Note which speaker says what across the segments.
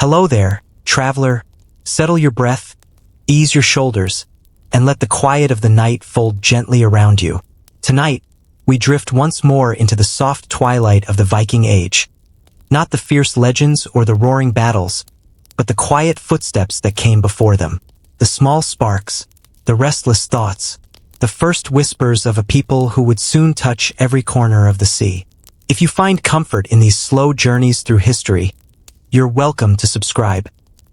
Speaker 1: Hello there, traveler. Settle your breath, ease your shoulders, and let the quiet of the night fold gently around you. Tonight, we drift once more into the soft twilight of the Viking Age. Not the fierce legends or the roaring battles, but the quiet footsteps that came before them. The small sparks, the restless thoughts, the first whispers of a people who would soon touch every corner of the sea. If you find comfort in these slow journeys through history, you're welcome to subscribe,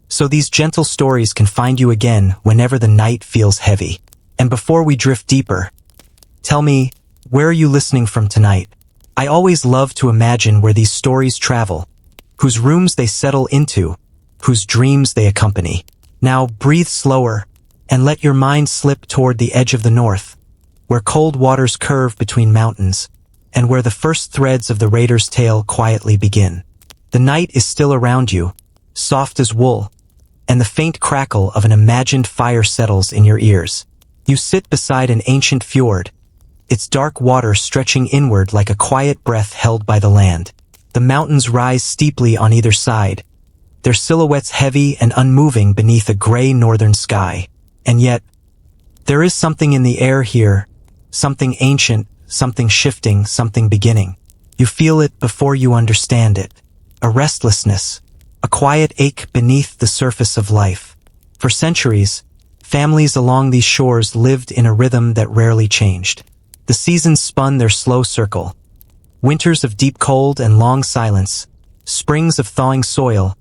Speaker 1: so these gentle stories can find you again whenever the night feels heavy. And before we drift deeper, tell me, where are you listening from tonight? I always love to imagine where these stories travel, whose rooms they settle into, whose dreams they accompany. Now breathe slower, and let your mind slip toward the edge of the north, where cold waters curve between mountains, and where the first threads of the raider's tale quietly begin. The night is still around you, soft as wool, and the faint crackle of an imagined fire settles in your ears. You sit beside an ancient fjord, its dark water stretching inward like a quiet breath held by the land. The mountains rise steeply on either side, their silhouettes heavy and unmoving beneath a gray northern sky. And yet, there is something in the air here, something ancient, something shifting, something beginning. You feel it before you understand it. A restlessness, a quiet ache beneath the surface of life. For centuries, families along these shores lived in a rhythm that rarely changed. The seasons spun their slow circle. Winters of deep cold and long silence, springs of thawing soil,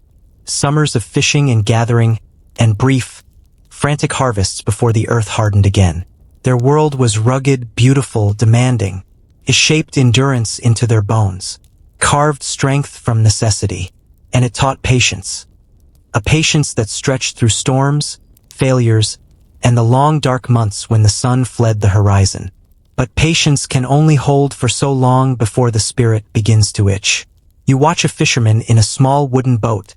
Speaker 1: summers of fishing and gathering, and brief, frantic harvests before the earth hardened again. Their world was rugged, beautiful, demanding. It shaped endurance into their bones, carved strength from necessity, and it taught patience. A patience that stretched through storms, failures, and the long dark months when the sun fled the horizon. But patience can only hold for so long before the spirit begins to itch. You watch a fisherman in a small wooden boat,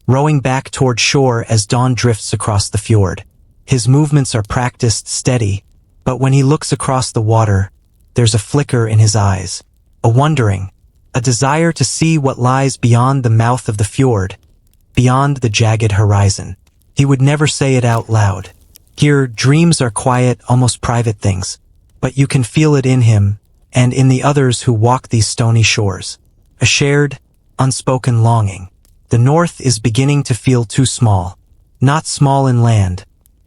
Speaker 1: rowing back toward shore as dawn drifts across the fjord. His movements are practiced, steady, but when he looks across the water, there's a flicker in his eyes, a wondering, a desire to see what lies beyond the mouth of the fjord, beyond the jagged horizon. He would never say it out loud. Here, dreams are quiet, almost private things, but you can feel it in him and in the others who walk these stony shores. A shared, unspoken longing. The north is beginning to feel too small. Not small in land,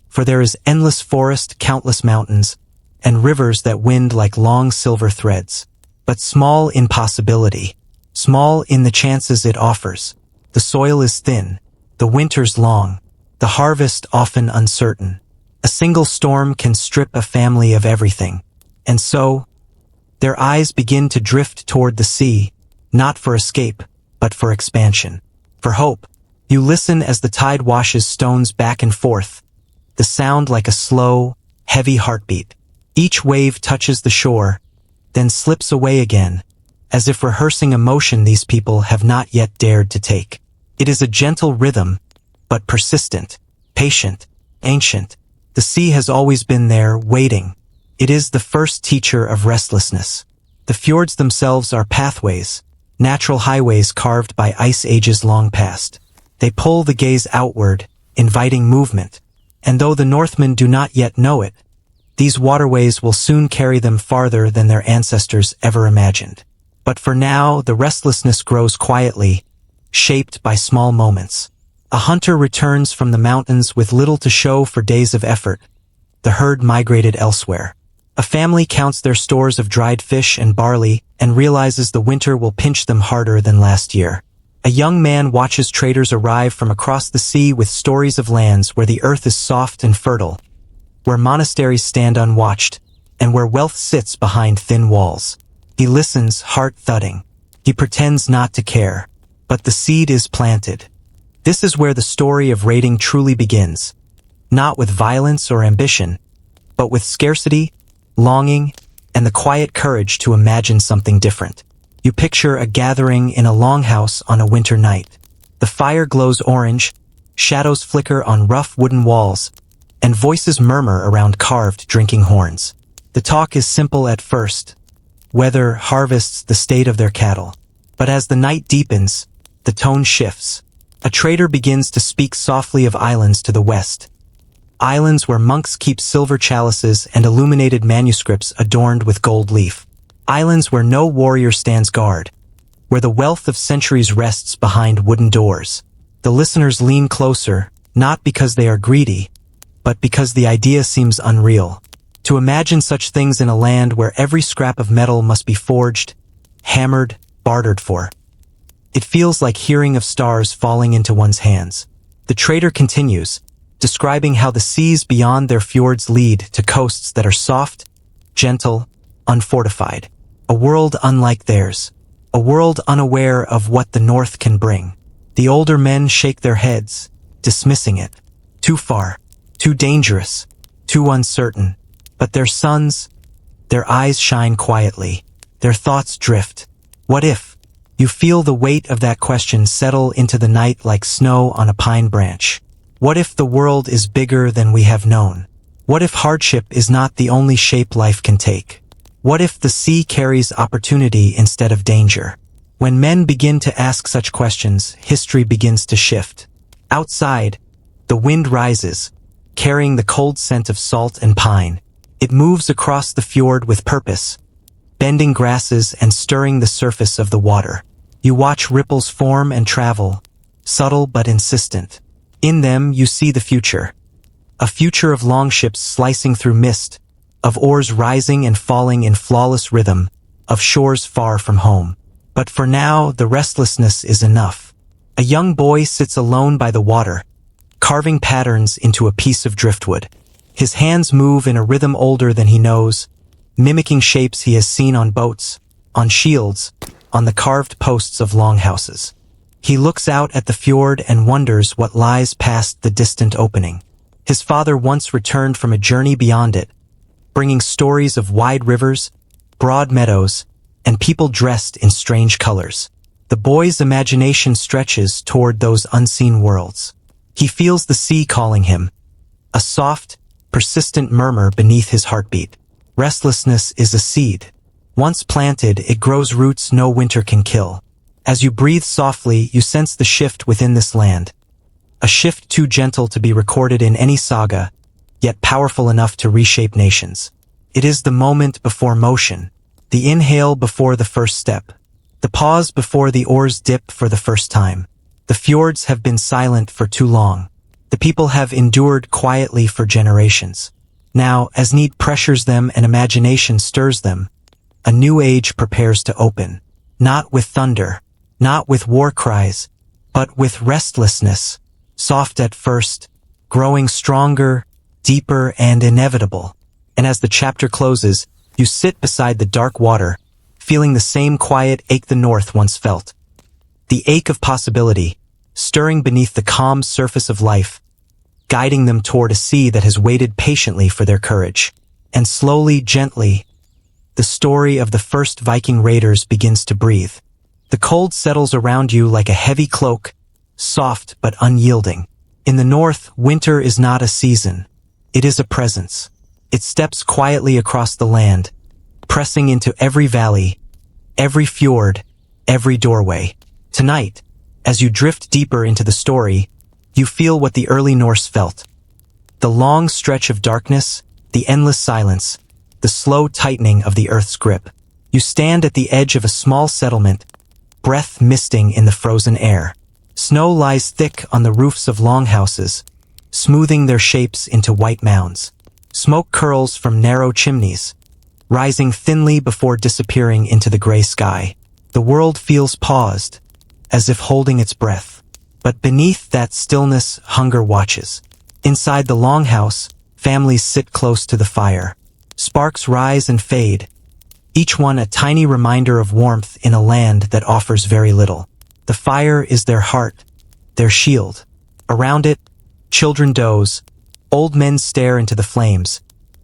Speaker 1: for there is endless forest, countless mountains, and rivers that wind like long silver threads. But small in possibility, small in the chances it offers. The soil is thin, the winters long, the harvest often uncertain. A single storm can strip a family of everything. And so, their eyes begin to drift toward the sea, not for escape, but for expansion. For hope. You listen as the tide washes stones back and forth, the sound like a slow, heavy heartbeat. Each wave touches the shore, then slips away again, as if rehearsing a motion these people have not yet dared to take. It is a gentle rhythm, but persistent, patient, ancient. The sea has always been there, waiting. It is the first teacher of restlessness. The fjords themselves are pathways, natural highways carved by ice ages long past. They pull the gaze outward, inviting movement. And though the Northmen do not yet know it, these waterways will soon carry them farther than their ancestors ever imagined. But for now, the restlessness grows quietly, shaped by small moments. A hunter returns from the mountains with little to show for days of effort. The herd migrated elsewhere. A family counts their stores of dried fish and barley and realizes the winter will pinch them harder than last year. A young man watches traders arrive from across the sea with stories of lands where the earth is soft and fertile, where monasteries stand unwatched, and where wealth sits behind thin walls. He listens, heart thudding. He pretends not to care. But the seed is planted. This is where the story of raiding truly begins. Not with violence or ambition, but with scarcity, longing, and the quiet courage to imagine something different. You picture a gathering in a longhouse on a winter night. The fire glows orange, shadows flicker on rough wooden walls, and voices murmur around carved drinking horns. The talk is simple at first. Weather, harvests, the state of their cattle. But as the night deepens, the tone shifts. A trader begins to speak softly of islands to the west. Islands where monks keep silver chalices and illuminated manuscripts adorned with gold leaf. Islands where no warrior stands guard. Where the wealth of centuries rests behind wooden doors. The listeners lean closer, not because they are greedy, but because the idea seems unreal. To imagine such things in a land where every scrap of metal must be forged, hammered, bartered for. It feels like hearing of stars falling into one's hands. The trader continues, describing how the seas beyond their fjords lead to coasts that are soft, gentle, unfortified. A world unlike theirs. A world unaware of what the north can bring. The older men shake their heads, dismissing it. Too far, too dangerous, too uncertain. But their sons, their eyes shine quietly. Their thoughts drift. What if? You feel the weight of that question settle into the night like snow on a pine branch. What if the world is bigger than we have known? What if hardship is not the only shape life can take? What if the sea carries opportunity instead of danger? When men begin to ask such questions, history begins to shift. Outside, the wind rises, carrying the cold scent of salt and pine. It moves across the fjord with purpose, bending grasses and stirring the surface of the water. You watch ripples form and travel, subtle but insistent. In them you see the future. A future of longships slicing through mist, of oars rising and falling in flawless rhythm, of shores far from home. But for now, the restlessness is enough. A young boy sits alone by the water, carving patterns into a piece of driftwood. His hands move in a rhythm older than he knows, mimicking shapes he has seen on boats, on shields, on the carved posts of longhouses. He looks out at the fjord and wonders what lies past the distant opening. His father once returned from a journey beyond it, bringing stories of wide rivers, broad meadows, and people dressed in strange colors. The boy's imagination stretches toward those unseen worlds. He feels the sea calling him, a soft, persistent murmur beneath his heartbeat. Restlessness is a seed. Once planted, it grows roots no winter can kill. As you breathe softly, you sense the shift within this land. A shift too gentle to be recorded in any saga, yet powerful enough to reshape nations. It is the moment before motion, the inhale before the first step, the pause before the oars dip for the first time. The fjords have been silent for too long. The people have endured quietly for generations. Now, as need pressures them and imagination stirs them, a new age prepares to open. Not with thunder, not with war cries, but with restlessness, soft at first, growing stronger, deeper, and inevitable. And as the chapter closes, you sit beside the dark water, feeling the same quiet ache the North once felt. The ache of possibility, stirring beneath the calm surface of life, guiding them toward a sea that has waited patiently for their courage. And slowly, gently, the story of the first Viking raiders begins to breathe. The cold settles around you like a heavy cloak, soft but unyielding. In the north, winter is not a season. It is a presence. It steps quietly across the land, pressing into every valley, every fjord, every doorway. Tonight, as you drift deeper into the story, you feel what the early Norse felt. The long stretch of darkness, the endless silence, the slow tightening of the earth's grip. You stand at the edge of a small settlement, breath misting in the frozen air. Snow lies thick on the roofs of longhouses, smoothing their shapes into white mounds. Smoke curls from narrow chimneys, rising thinly before disappearing into the gray sky. The world feels paused, as if holding its breath. But beneath that stillness, hunger watches. Inside the longhouse, families sit close to the fire. Sparks rise and fade, each one a tiny reminder of warmth in a land that offers very little. The fire is their heart, their shield. Around it, children doze, old men stare into the flames,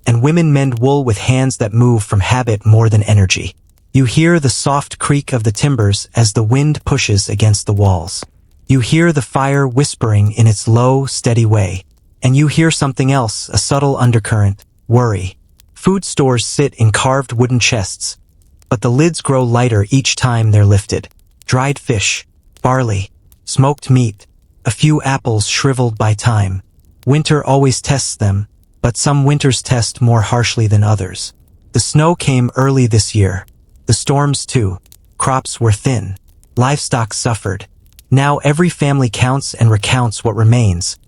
Speaker 1: and women mend wool with hands that move from habit more than energy. You hear the soft creak of the timbers as the wind pushes against the walls. You hear the fire whispering in its low, steady way. And you hear something else, a subtle undercurrent, worry. Food stores sit in carved wooden chests, but the lids grow lighter each time they're lifted. Dried fish, barley, smoked meat, a few apples shriveled by time. Winter always tests them, but some winters test more harshly than others. The snow came early this year. The storms too. Crops were thin. Livestock suffered. Now every family counts and recounts what remains,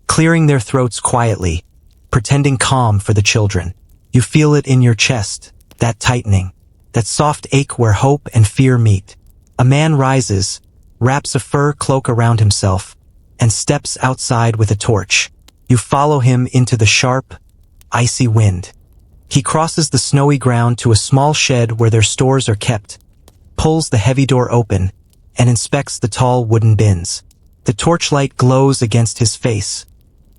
Speaker 1: clearing their throats quietly, pretending calm for the children. You feel it in your chest, that tightening, that soft ache where hope and fear meet. A man rises, wraps a fur cloak around himself, and steps outside with a torch. You follow him into the sharp, icy wind. He crosses the snowy ground to a small shed where their stores are kept, pulls the heavy door open, and inspects the tall wooden bins. The torchlight glows against his face,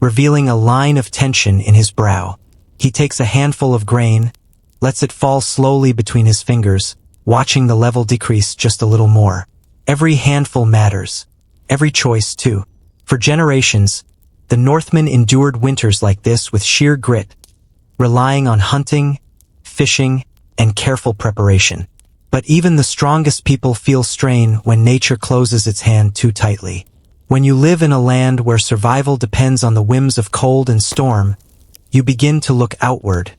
Speaker 1: revealing a line of tension in his brow. He takes a handful of grain, lets it fall slowly between his fingers, watching the level decrease just a little more. Every handful matters. Every choice, too. For generations, the Northmen endured winters like this with sheer grit, relying on hunting, fishing, and careful preparation. But even the strongest people feel strain when nature closes its hand too tightly. When you live in a land where survival depends on the whims of cold and storm, you begin to look outward,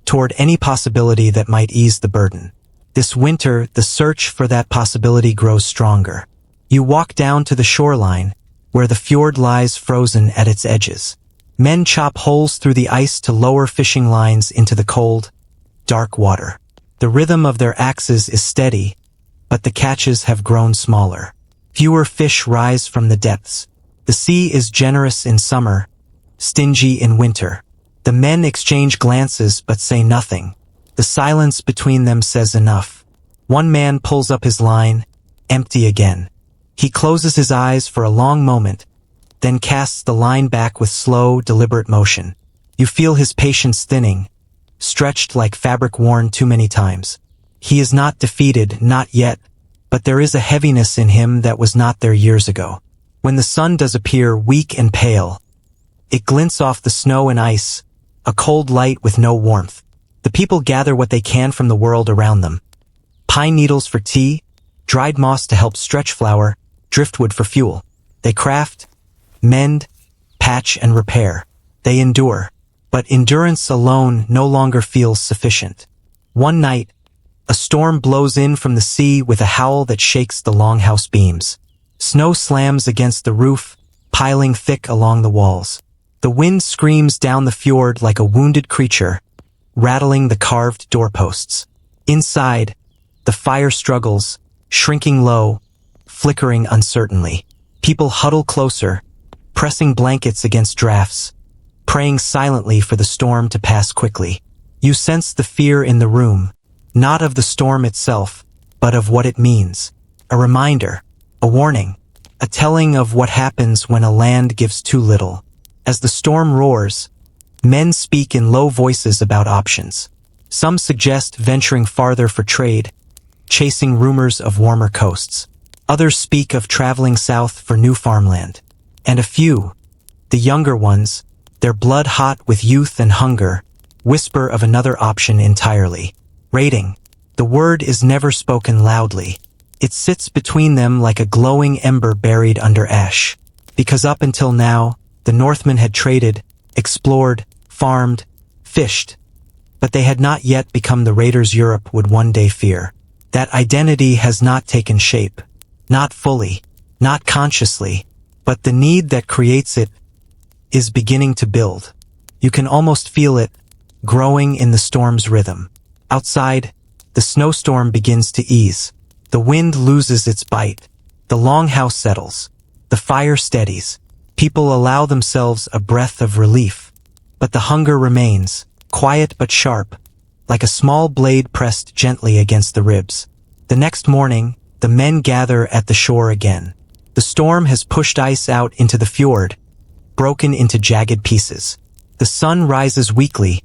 Speaker 1: toward any possibility that might ease the burden. This winter, the search for that possibility grows stronger. You walk down to the shoreline, where the fjord lies frozen at its edges. Men chop holes through the ice to lower fishing lines into the cold, dark water. The rhythm of their axes is steady, but the catches have grown smaller. Fewer fish rise from the depths. The sea is generous in summer, stingy in winter. The men exchange glances but say nothing. The silence between them says enough. One man pulls up his line, empty again. He closes his eyes for a long moment, then casts the line back with slow, deliberate motion. You feel his patience thinning, stretched like fabric worn too many times. He is not defeated, not yet, but there is a heaviness in him that was not there years ago. When the sun does appear weak and pale, it glints off the snow and ice, a cold light with no warmth. The people gather what they can from the world around them. Pine needles for tea, dried moss to help stretch flour, driftwood for fuel. They craft, mend, patch, and repair. They endure. But endurance alone no longer feels sufficient. One night, a storm blows in from the sea with a howl that shakes the longhouse beams. Snow slams against the roof, piling thick along the walls. The wind screams down the fjord like a wounded creature, rattling the carved doorposts. Inside, the fire struggles, shrinking low, flickering uncertainly. People huddle closer, pressing blankets against drafts, praying silently for the storm to pass quickly. You sense the fear in the room, not of the storm itself, but of what it means. A reminder, a warning, a telling of what happens when a land gives too little. As the storm roars, men speak in low voices about options. Some suggest venturing farther for trade, chasing rumors of warmer coasts. Others speak of traveling south for new farmland. And a few, the younger ones, their blood hot with youth and hunger, whisper of another option entirely. Raiding. The word is never spoken loudly. It sits between them like a glowing ember buried under ash. Because up until now, the Northmen had traded, explored, farmed, fished. But they had not yet become the raiders Europe would one day fear. That identity has not taken shape. Not fully, not consciously, but the need that creates it is beginning to build. You can almost feel it, growing in the storm's rhythm. Outside, the snowstorm begins to ease. The wind loses its bite. The longhouse settles. The fire steadies. People allow themselves a breath of relief. But the hunger remains, quiet but sharp, like a small blade pressed gently against the ribs. The next morning, the men gather at the shore again. The storm has pushed ice out into the fjord, broken into jagged pieces. The sun rises weakly,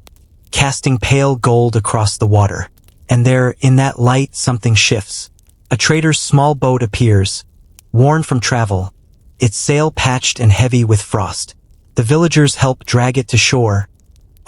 Speaker 1: casting pale gold across the water. And there, in that light, something shifts. A trader's small boat appears, worn from travel, its sail patched and heavy with frost. The villagers help drag it to shore,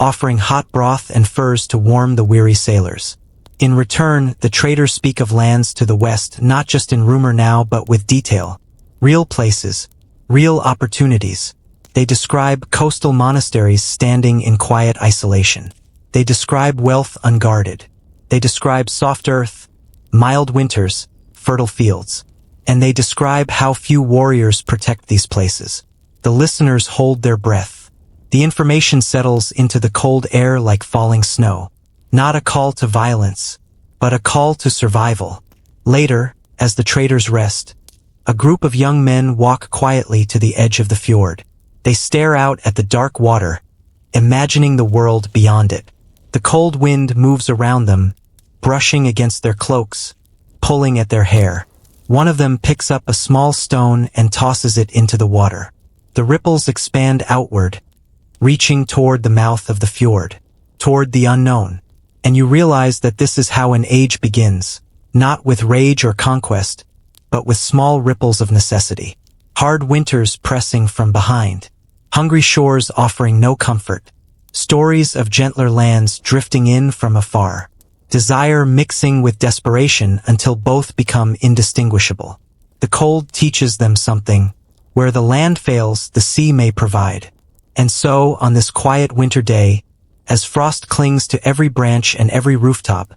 Speaker 1: offering hot broth and furs to warm the weary sailors. In return, the traders speak of lands to the west, not just in rumor now but with detail. Real places, real opportunities. They describe coastal monasteries standing in quiet isolation. They describe wealth unguarded. They describe soft earth, mild winters, fertile fields. And they describe how few warriors protect these places. The listeners hold their breath. The information settles into the cold air like falling snow. Not a call to violence, but a call to survival. Later, as the traders rest, a group of young men walk quietly to the edge of the fjord. They stare out at the dark water, imagining the world beyond it. The cold wind moves around them, brushing against their cloaks, pulling at their hair. One of them picks up a small stone and tosses it into the water. The ripples expand outward, reaching toward the mouth of the fjord, toward the unknown. And you realize that this is how an age begins, not with rage or conquest, but with small ripples of necessity. Hard winters pressing from behind. Hungry shores offering no comfort. Stories of gentler lands drifting in from afar. Desire mixing with desperation until both become indistinguishable. The cold teaches them something. Where the land fails, the sea may provide. And so, on this quiet winter day, as frost clings to every branch and every rooftop,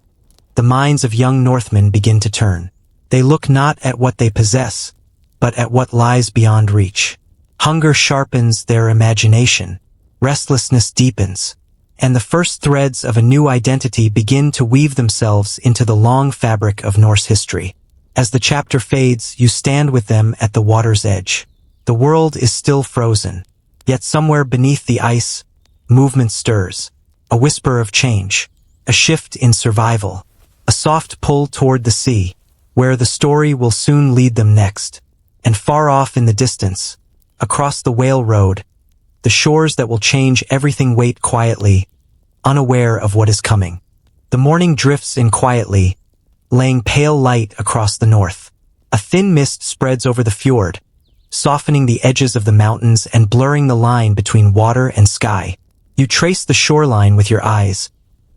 Speaker 1: the minds of young Northmen begin to turn. They look not at what they possess, but at what lies beyond reach. Hunger sharpens their imagination. Restlessness deepens. And the first threads of a new identity begin to weave themselves into the long fabric of Norse history. As the chapter fades, you stand with them at the water's edge. The world is still frozen, yet somewhere beneath the ice, movement stirs. A whisper of change, a shift in survival, a soft pull toward the sea, where the story will soon lead them next. And far off in the distance, across the whale road, the shores that will change everything wait quietly, unaware of what is coming. The morning drifts in quietly, laying pale light across the north. A thin mist spreads over the fjord, softening the edges of the mountains and blurring the line between water and sky. You trace the shoreline with your eyes,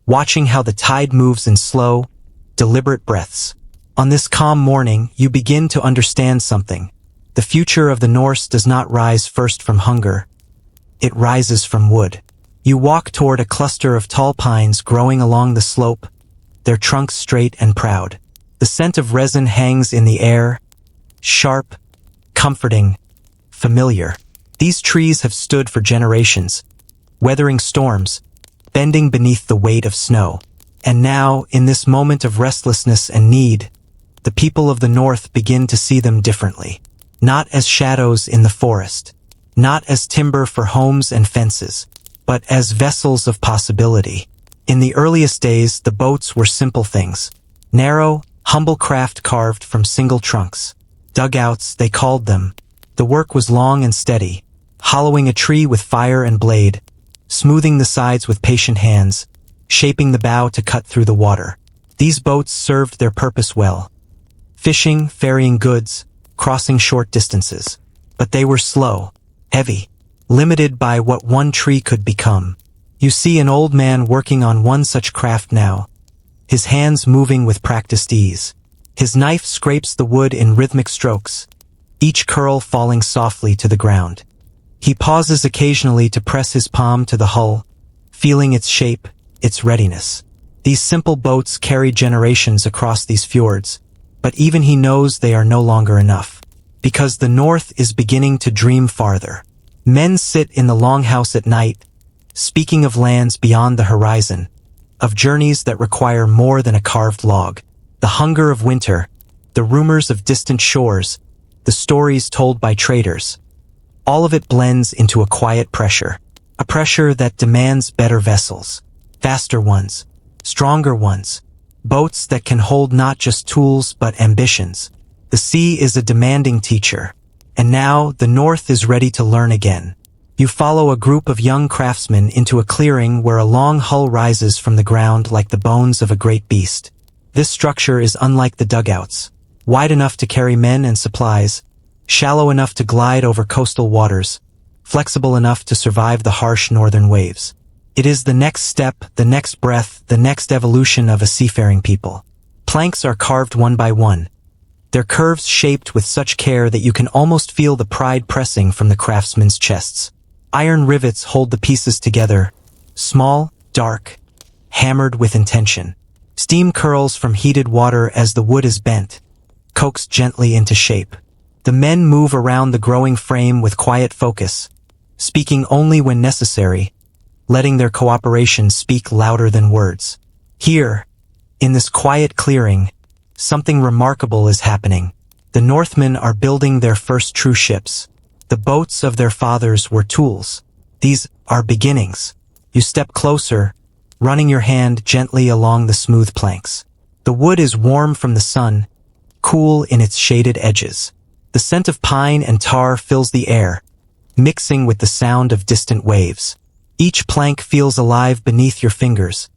Speaker 1: watching how the tide moves in slow, deliberate breaths. On this calm morning, you begin to understand something. The future of the Norse does not rise first from hunger. It rises from wood. You walk toward a cluster of tall pines growing along the slope, their trunks straight and proud. The scent of resin hangs in the air, sharp, comforting, familiar. These trees have stood for generations, weathering storms, bending beneath the weight of snow. And now, in this moment of restlessness and need, the people of the north begin to see them differently. Not as shadows in the forest, not as timber for homes and fences, but as vessels of possibility. In the earliest days, the boats were simple things. Narrow, humble craft carved from single trunks. Dugouts, they called them. The work was long and steady, hollowing a tree with fire and blade, smoothing the sides with patient hands, shaping the bow to cut through the water. These boats served their purpose well. Fishing, ferrying goods, crossing short distances. But they were slow, heavy, limited by what one tree could become. You see an old man working on one such craft now, his hands moving with practiced ease. His knife scrapes the wood in rhythmic strokes, each curl falling softly to the ground. He pauses occasionally to press his palm to the hull, feeling its shape, its readiness. These simple boats carry generations across these fjords, but even he knows they are no longer enough. Because the north is beginning to dream farther. Men sit in the longhouse at night, speaking of lands beyond the horizon, of journeys that require more than a carved log. The hunger of winter, the rumors of distant shores, the stories told by traders. All of it blends into a quiet pressure. A pressure that demands better vessels, faster ones, stronger ones, boats that can hold not just tools but ambitions. The sea is a demanding teacher, and now the north is ready to learn again. You follow a group of young craftsmen into a clearing where a long hull rises from the ground like the bones of a great beast. This structure is unlike the dugouts, wide enough to carry men and supplies, shallow enough to glide over coastal waters, flexible enough to survive the harsh northern waves. It is the next step, the next breath, the next evolution of a seafaring people. Planks are carved one by one, their curves shaped with such care that you can almost feel the pride pressing from the craftsmen's chests. Iron rivets hold the pieces together, small, dark, hammered with intention. Steam curls from heated water as the wood is bent, coaxed gently into shape. The men move around the growing frame with quiet focus, speaking only when necessary, letting their cooperation speak louder than words. Here, in this quiet clearing, something remarkable is happening. The Northmen are building their first true ships. The boats of their fathers were tools. These are beginnings. You step closer, running your hand gently along the smooth planks. The wood is warm from the sun, cool in its shaded edges. The scent of pine and tar fills the air, mixing with the sound of distant waves. Each plank feels alive beneath your fingers,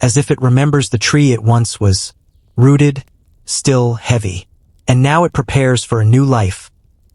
Speaker 1: as if it remembers the tree it once was, rooted, still heavy. And now it prepares for a new life,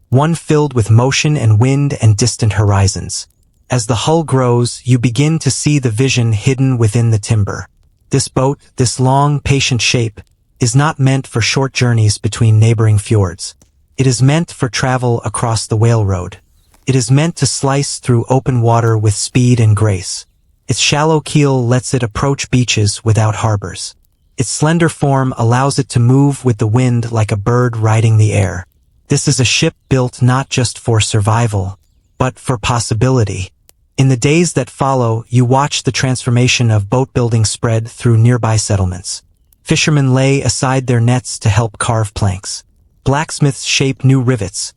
Speaker 1: one filled with motion and wind and distant horizons. As the hull grows, you begin to see the vision hidden within the timber. This boat, this long, patient shape, is not meant for short journeys between neighboring fjords. It is meant for travel across the whale road. It is meant to slice through open water with speed and grace. Its shallow keel lets it approach beaches without harbors. Its slender form allows it to move with the wind like a bird riding the air. This is a ship built not just for survival, but for possibility. In the days that follow, you watch the transformation of boat building spread through nearby settlements. Fishermen lay aside their nets to help carve planks. Blacksmiths shape new rivets,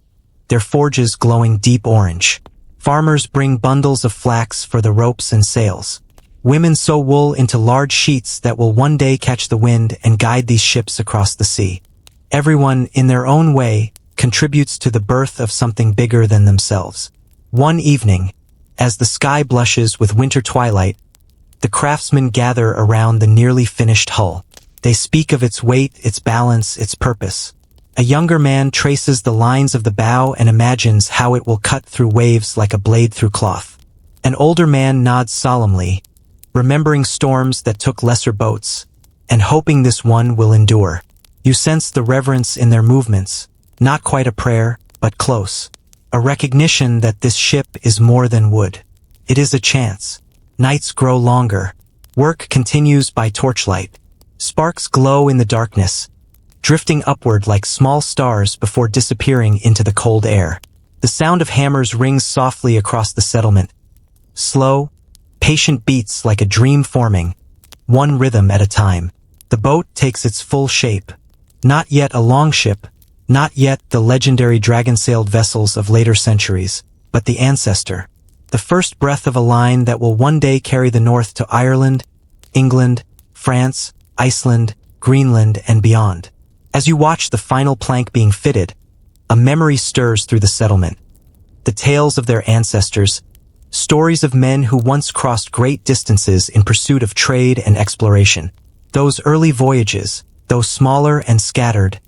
Speaker 1: their forges glowing deep orange. Farmers bring bundles of flax for the ropes and sails. Women sew wool into large sheets that will one day catch the wind and guide these ships across the sea. Everyone, in their own way, contributes to the birth of something bigger than themselves. One evening, as the sky blushes with winter twilight, the craftsmen gather around the nearly finished hull. They speak of its weight, its balance, its purpose. A younger man traces the lines of the bow and imagines how it will cut through waves like a blade through cloth. An older man nods solemnly, remembering storms that took lesser boats, and hoping this one will endure. You sense the reverence in their movements, not quite a prayer, but close. A recognition that this ship is more than wood. It is a chance. Nights grow longer. Work continues by torchlight. Sparks glow in the darkness, drifting upward like small stars before disappearing into the cold air. The sound of hammers rings softly across the settlement. Slow, patient beats like a dream forming, one rhythm at a time. The boat takes its full shape. Not yet a longship, not yet the legendary dragon-sailed vessels of later centuries, but the ancestor. The first breath of a line that will one day carry the North to Ireland, England, France, Iceland, Greenland, and beyond. As you watch the final plank being fitted, a memory stirs through the settlement. The tales of their ancestors, stories of men who once crossed great distances in pursuit of trade and exploration. Those early voyages, though smaller and scattered,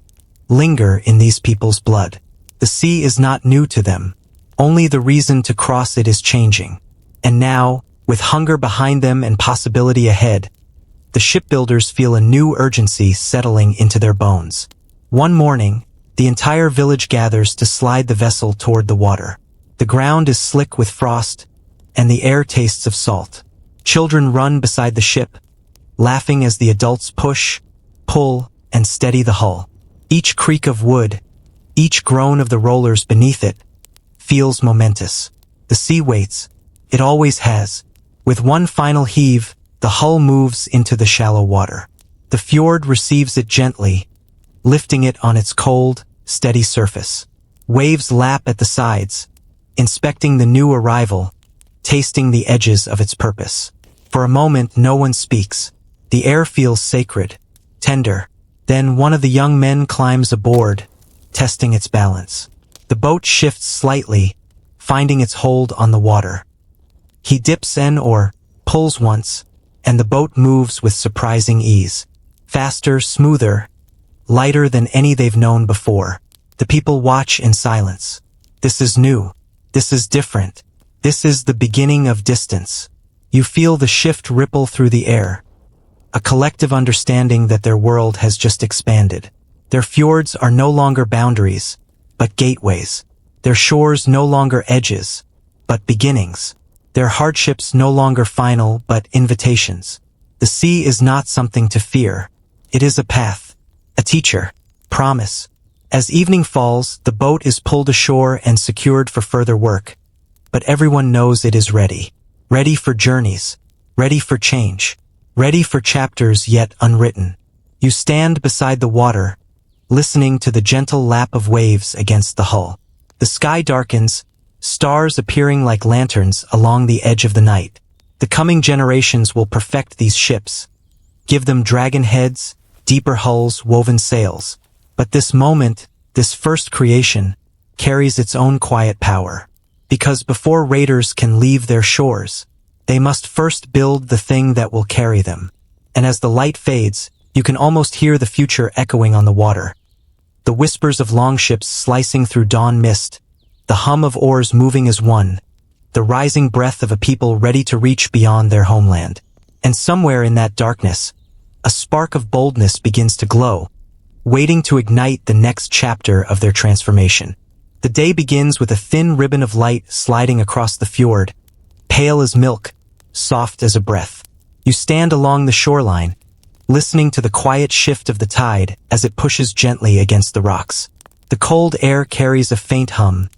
Speaker 1: linger in these people's blood. The sea is not new to them. Only the reason to cross it is changing. And now, with hunger behind them and possibility ahead, the shipbuilders feel a new urgency settling into their bones. One morning, the entire village gathers to slide the vessel toward the water. The ground is slick with frost, and the air tastes of salt. Children run beside the ship, laughing as the adults push, pull, and steady the hull. Each creak of wood, each groan of the rollers beneath it, feels momentous. The sea waits. It always has. With one final heave, the hull moves into the shallow water. The fjord receives it gently, lifting it on its cold, steady surface. Waves lap at the sides, inspecting the new arrival, tasting the edges of its purpose. For a moment, no one speaks. The air feels sacred, tender. Then one of the young men climbs aboard, testing its balance. The boat shifts slightly, finding its hold on the water. He dips in or pulls once, and the boat moves with surprising ease. Faster, smoother, lighter than any they've known before. The people watch in silence. This is new. This is different. This is the beginning of distance. You feel the shift ripple through the air, a collective understanding that their world has just expanded. Their fjords are no longer boundaries, but gateways. Their shores no longer edges, but beginnings. Their hardships no longer final, but invitations. The sea is not something to fear. It is a path, a teacher, promise. As evening falls, the boat is pulled ashore and secured for further work. But everyone knows it is ready. Ready for journeys. Ready for change. Ready for chapters yet unwritten. You stand beside the water, listening to the gentle lap of waves against the hull. The sky darkens, stars appearing like lanterns along the edge of the night. The coming generations will perfect these ships, give them dragon heads, deeper hulls, woven sails. But this moment, this first creation, carries its own quiet power. Because before raiders can leave their shores, they must first build the thing that will carry them. And as the light fades, you can almost hear the future echoing on the water. The whispers of longships slicing through dawn mist, the hum of oars moving as one, the rising breath of a people ready to reach beyond their homeland. And somewhere in that darkness, a spark of boldness begins to glow, waiting to ignite the next chapter of their transformation. The day begins with a thin ribbon of light sliding across the fjord, pale as milk, soft as a breath. You stand along the shoreline, listening to the quiet shift of the tide as it pushes gently against the rocks. The cold air carries a faint hum,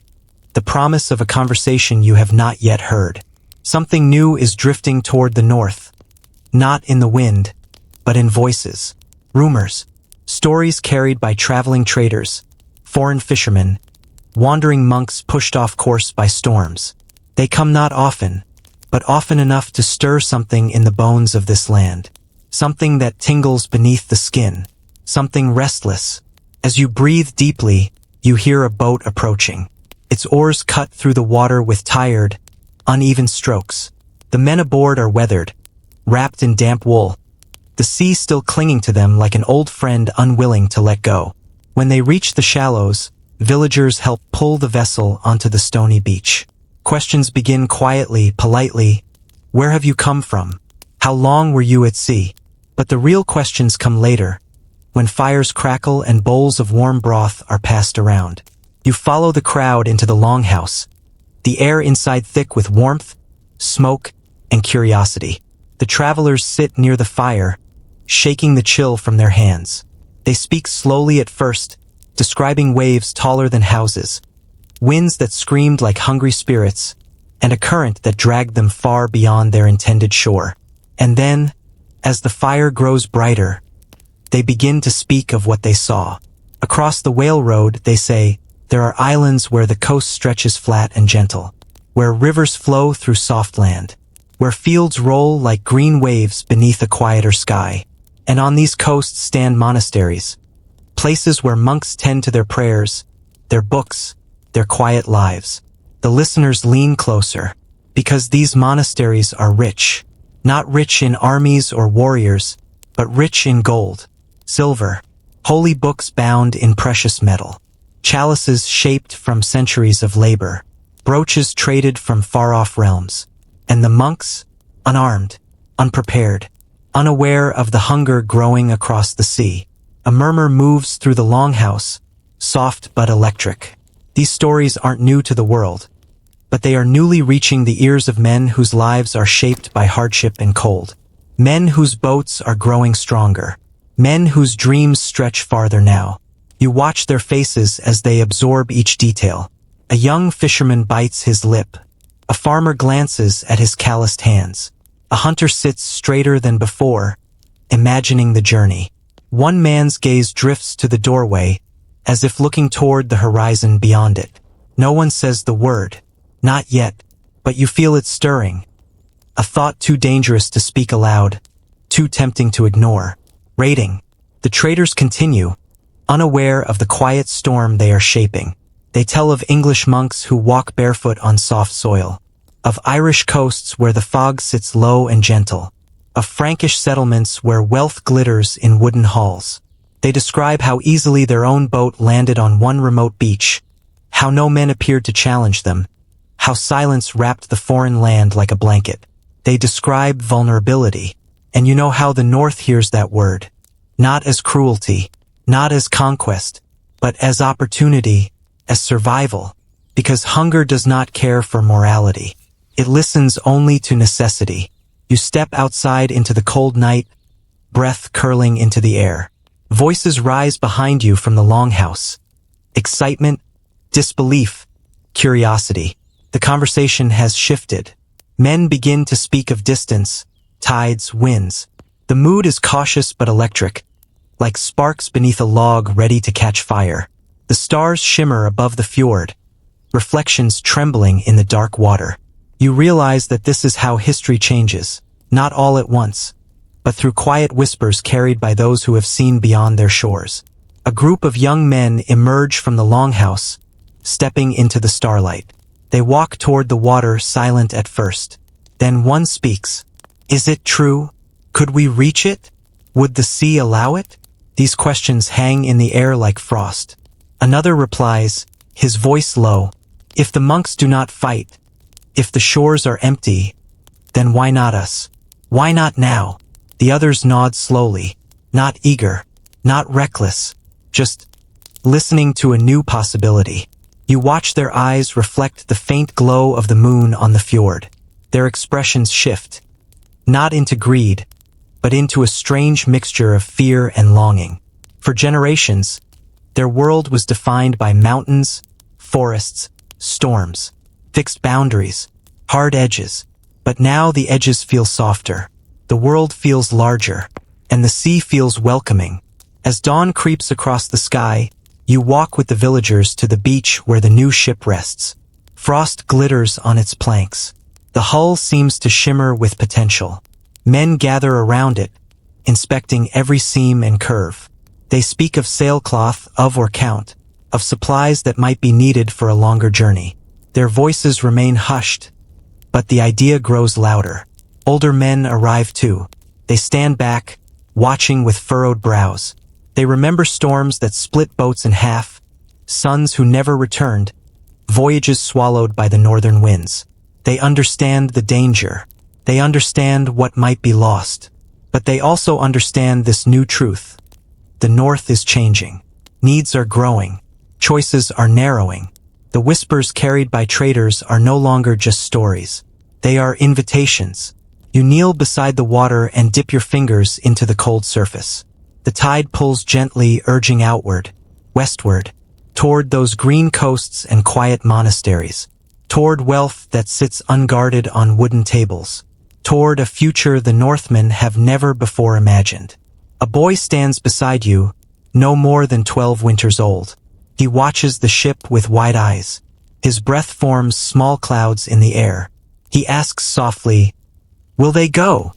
Speaker 1: the promise of a conversation you have not yet heard. Something new is drifting toward the north, not in the wind, but in voices, rumors, stories carried by traveling traders, foreign fishermen, wandering monks pushed off course by storms. They come not often, but often enough to stir something in the bones of this land. Something that tingles beneath the skin. Something restless. As you breathe deeply, you hear a boat approaching. Its oars cut through the water with tired, uneven strokes. The men aboard are weathered, wrapped in damp wool, the sea still clinging to them like an old friend unwilling to let go. When they reach the shallows, villagers help pull the vessel onto the stony beach. Questions begin quietly, politely. Where have you come from? How long were you at sea? But the real questions come later, when fires crackle and bowls of warm broth are passed around. You follow the crowd into the longhouse, the air inside thick with warmth, smoke, and curiosity. The travelers sit near the fire, shaking the chill from their hands. They speak slowly at first, describing waves taller than houses, winds that screamed like hungry spirits, and a current that dragged them far beyond their intended shore. And then, as the fire grows brighter, they begin to speak of what they saw. Across the whale road, they say, there are islands where the coast stretches flat and gentle, where rivers flow through soft land, where fields roll like green waves beneath a quieter sky. And on these coasts stand monasteries, places where monks tend to their prayers, their books, their quiet lives. The listeners lean closer, because these monasteries are rich, not rich in armies or warriors, but rich in gold, silver, holy books bound in precious metal, chalices shaped from centuries of labor, brooches traded from far-off realms, and the monks, unarmed, unprepared, unaware of the hunger growing across the sea. A murmur moves through the longhouse, soft but electric. These stories aren't new to the world, but they are newly reaching the ears of men whose lives are shaped by hardship and cold. Men whose boats are growing stronger. Men whose dreams stretch farther now. You watch their faces as they absorb each detail. A young fisherman bites his lip. A farmer glances at his calloused hands. A hunter sits straighter than before, imagining the journey. One man's gaze drifts to the doorway, as if looking toward the horizon beyond it. No one says the word. Not yet, but you feel it stirring. A thought too dangerous to speak aloud, too tempting to ignore. Raiding. The traders continue, unaware of the quiet storm they are shaping. They tell of English monks who walk barefoot on soft soil, of Irish coasts where the fog sits low and gentle, of Frankish settlements where wealth glitters in wooden halls. They describe how easily their own boat landed on one remote beach, how no men appeared to challenge them, how silence wrapped the foreign land like a blanket. They describe vulnerability, and you know how the North hears that word. Not as cruelty, not as conquest, but as opportunity, as survival, because hunger does not care for morality. It listens only to necessity. You step outside into the cold night, breath curling into the air. Voices rise behind you from the longhouse. Excitement, disbelief, curiosity. The conversation has shifted. Men begin to speak of distance, tides, winds. The mood is cautious but electric, like sparks beneath a log ready to catch fire. The stars shimmer above the fjord, reflections trembling in the dark water. You realize that this is how history changes, not all at once, but through quiet whispers carried by those who have seen beyond their shores. A group of young men emerge from the longhouse, stepping into the starlight. They walk toward the water, silent at first. Then one speaks. Is it true? Could we reach it? Would the sea allow it? These questions hang in the air like frost. Another replies, his voice low. If the monks do not fight, if the shores are empty, then why not us? Why not now? The others nod slowly, not eager, not reckless, just listening to a new possibility. You watch their eyes reflect the faint glow of the moon on the fjord. Their expressions shift, not into greed, but into a strange mixture of fear and longing. For generations, their world was defined by mountains, forests, storms, fixed boundaries, hard edges. But now the edges feel softer, the world feels larger, and the sea feels welcoming. As dawn creeps across the sky, you walk with the villagers to the beach where the new ship rests. Frost glitters on its planks. The hull seems to shimmer with potential. Men gather around it, inspecting every seam and curve. They speak of sailcloth, of or count, of supplies that might be needed for a longer journey. Their voices remain hushed, but the idea grows louder. Older men arrive too. They stand back, watching with furrowed brows. They remember storms that split boats in half, sons who never returned, voyages swallowed by the northern winds. They understand the danger. They understand what might be lost. But they also understand this new truth. The North is changing. Needs are growing. Choices are narrowing. The whispers carried by traders are no longer just stories. They are invitations. You kneel beside the water and dip your fingers into the cold surface. The tide pulls gently, urging outward, westward, toward those green coasts and quiet monasteries, toward wealth that sits unguarded on wooden tables, toward a future the Northmen have never before imagined. A boy stands beside you, no more than 12 winters old. He watches the ship with wide eyes. His breath forms small clouds in the air. He asks softly, "Will they go?"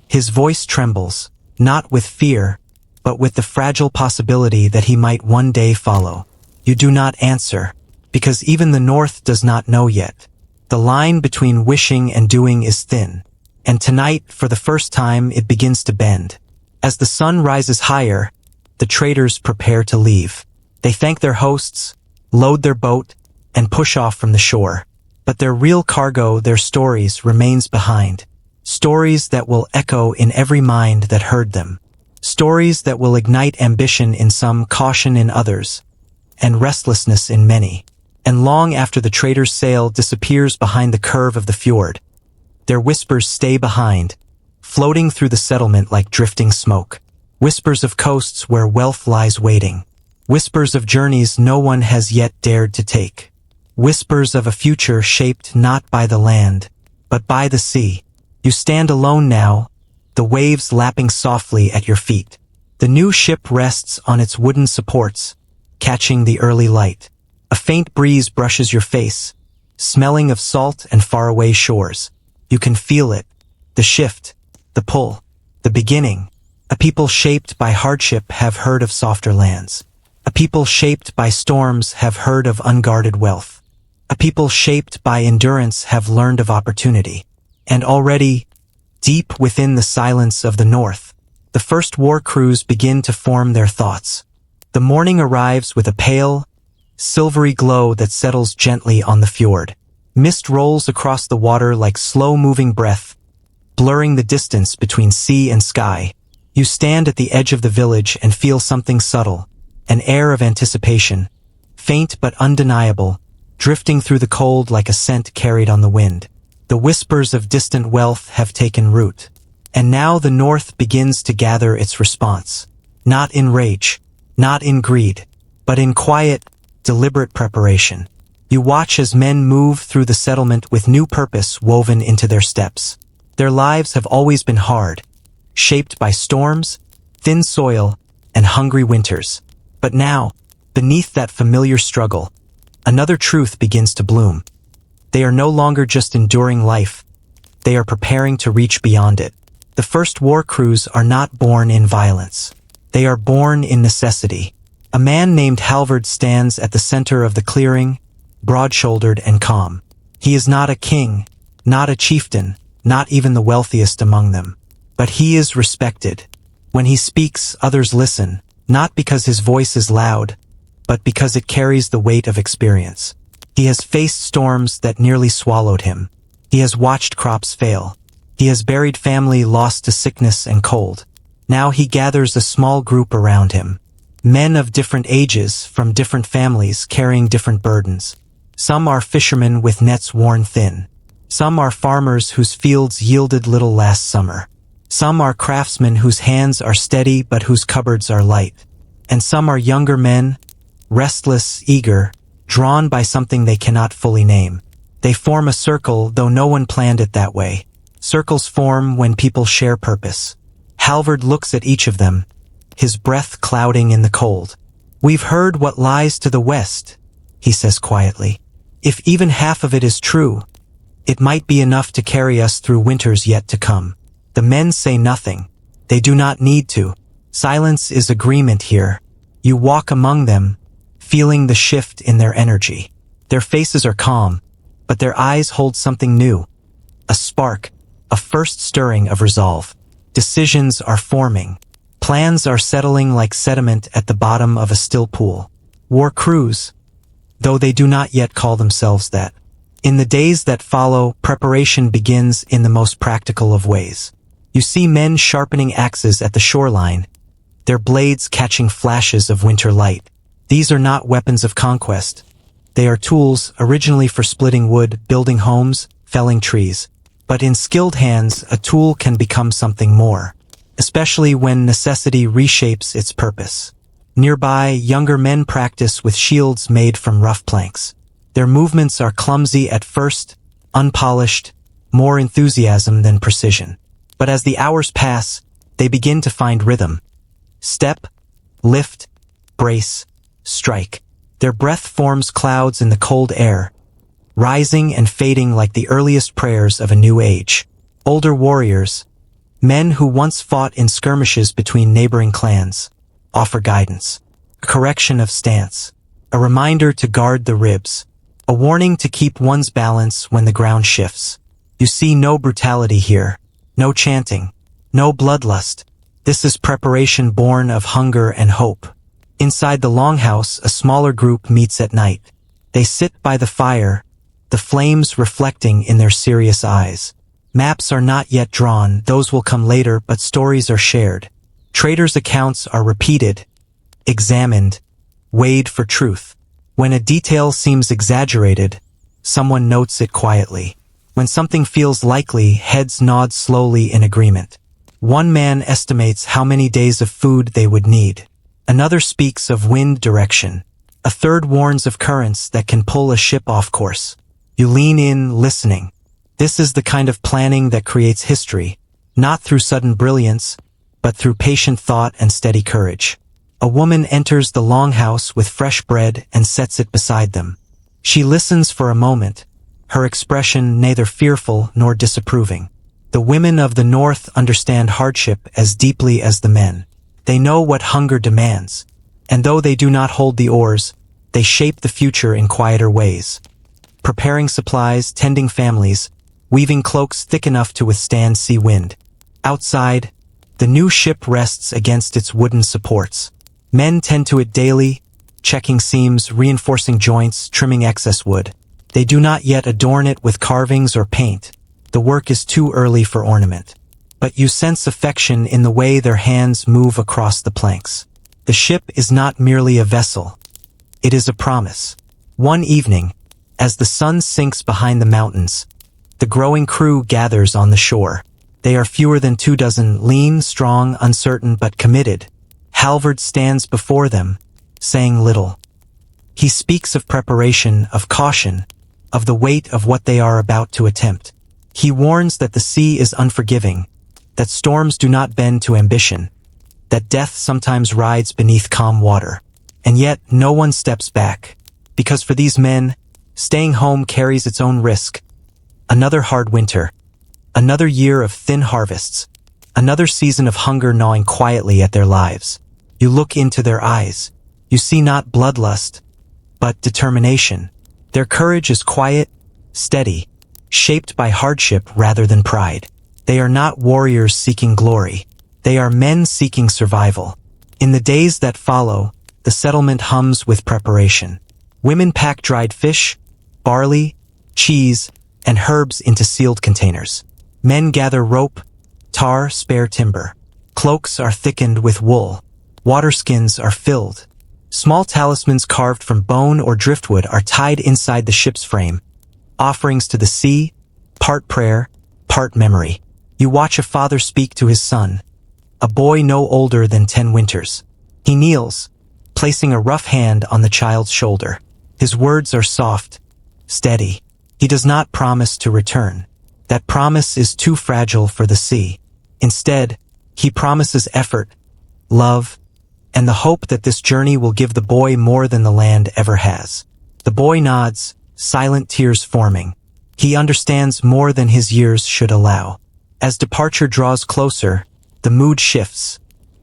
Speaker 1: His voice trembles, not with fear, but with the fragile possibility that he might one day follow. You do not answer, because even the North does not know yet. The line between wishing and doing is thin, and tonight, for the first time, it begins to bend. As the sun rises higher, the traders prepare to leave. They thank their hosts, load their boat, and push off from the shore. But their real cargo, their stories, remains behind. Stories that will echo in every mind that heard them. Stories that will ignite ambition in some, caution in others, and restlessness in many. And long after the trader's sail disappears behind the curve of the fjord, their whispers stay behind, floating through the settlement like drifting smoke. Whispers of coasts where wealth lies waiting. Whispers of journeys no one has yet dared to take. Whispers of a future shaped not by the land, but by the sea. You stand alone now, the waves lapping softly at your feet. The new ship rests on its wooden supports, catching the early light. A faint breeze brushes your face, smelling of salt and faraway shores. You can feel it, the shift, the pull, the beginning. A people shaped by hardship have heard of softer lands. A people shaped by storms have heard of unguarded wealth. A people shaped by endurance have learned of opportunity. And already, deep within the silence of the North, the first war crews begin to form their thoughts. The morning arrives with a pale, silvery glow that settles gently on the fjord. Mist rolls across the water like slow-moving breath, blurring the distance between sea and sky. You stand at the edge of the village and feel something subtle, an air of anticipation, faint but undeniable, drifting through the cold like a scent carried on the wind. The whispers of distant wealth have taken root. And now the North begins to gather its response. Not in rage, not in greed, but in quiet, deliberate preparation. You watch as men move through the settlement with new purpose woven into their steps. Their lives have always been hard, shaped by storms, thin soil, and hungry winters. But now, beneath that familiar struggle, another truth begins to bloom. They are no longer just enduring life. They are preparing to reach beyond it. The first war crews are not born in violence. They are born in necessity. A man named Halvard stands at the center of the clearing, broad-shouldered and calm. He is not a king, not a chieftain, not even the wealthiest among them. But he is respected. When he speaks, others listen, not because his voice is loud, but because it carries the weight of experience. He has faced storms that nearly swallowed him. He has watched crops fail. He has buried family lost to sickness and cold. Now he gathers a small group around him. Men of different ages, from different families, carrying different burdens. Some are fishermen with nets worn thin. Some are farmers whose fields yielded little last summer. Some are craftsmen whose hands are steady but whose cupboards are light. And some are younger men, restless, eager, drawn by something they cannot fully name. They form a circle, though no one planned it that way. Circles form when people share purpose. Halvard looks at each of them, his breath clouding in the cold. "We've heard what lies to the west," he says quietly. "If even half of it is true, it might be enough to carry us through winters yet to come." The men say nothing. They do not need to. Silence is agreement here. You walk among them, feeling the shift in their energy. Their faces are calm, but their eyes hold something new. A spark, a first stirring of resolve. Decisions are forming. Plans are settling like sediment at the bottom of a still pool. War crews, though they do not yet call themselves that. In the days that follow, preparation begins in the most practical of ways. You see men sharpening axes at the shoreline, their blades catching flashes of winter light. These are not weapons of conquest. They are tools originally for splitting wood, building homes, felling trees. But in skilled hands, a tool can become something more, especially when necessity reshapes its purpose. Nearby, younger men practice with shields made from rough planks. Their movements are clumsy at first, unpolished, more enthusiasm than precision. But as the hours pass, they begin to find rhythm. Step, lift, brace, strike. Their breath forms clouds in the cold air, rising and fading like the earliest prayers of a new age. Older warriors, men who once fought in skirmishes between neighboring clans, offer guidance, a correction of stance, a reminder to guard the ribs, a warning to keep one's balance when the ground shifts. You see no brutality here, no chanting, no bloodlust. This is preparation born of hunger and hope. Inside the longhouse, a smaller group meets at night. They sit by the fire, the flames reflecting in their serious eyes. Maps are not yet drawn, those will come later, but stories are shared. Traders' accounts are repeated, examined, weighed for truth. When a detail seems exaggerated, someone notes it quietly. When something feels likely, heads nod slowly in agreement. One man estimates how many days of food they would need. Another speaks of wind direction. A third warns of currents that can pull a ship off course. You lean in, listening. This is the kind of planning that creates history, not through sudden brilliance, but through patient thought and steady courage. A woman enters the longhouse with fresh bread and sets it beside them. She listens for a moment, her expression neither fearful nor disapproving. The women of the North understand hardship as deeply as the men. They know what hunger demands, and though they do not hold the oars, they shape the future in quieter ways. Preparing supplies, tending families, weaving cloaks thick enough to withstand sea wind. Outside, the new ship rests against its wooden supports. Men tend to it daily, checking seams, reinforcing joints, trimming excess wood. They do not yet adorn it with carvings or paint. The work is too early for ornament. but you sense affection in the way their hands move across the planks. The ship is not merely a vessel. It is a promise. One evening, as the sun sinks behind the mountains, the growing crew gathers on the shore. They are fewer than 24, lean, strong, uncertain, but committed. Halvard stands before them, saying little. He speaks of preparation, of caution, of the weight of what they are about to attempt. He warns that the sea is unforgiving, that storms do not bend to ambition, that death sometimes rides beneath calm water. And yet, no one steps back, because for these men, staying home carries its own risk. Another hard winter, another year of thin harvests, another season of hunger gnawing quietly at their lives. You look into their eyes. You see not bloodlust, but determination. Their courage is quiet, steady, shaped by hardship rather than pride. They are not warriors seeking glory. They are men seeking survival. In the days that follow, the settlement hums with preparation. Women pack dried fish, barley, cheese, and herbs into sealed containers. Men gather rope, tar, spare timber. Cloaks are thickened with wool. Waterskins are filled. Small talismans carved from bone or driftwood are tied inside the ship's frame. Offerings to the sea, part prayer, part memory. You watch a father speak to his son, a boy no older than 10 winters. He kneels, placing a rough hand on the child's shoulder. His words are soft, steady. He does not promise to return. That promise is too fragile for the sea. Instead, he promises effort, love, and the hope that this journey will give the boy more than the land ever has. The boy nods, silent tears forming. He understands more than his years should allow. As departure draws closer, the mood shifts,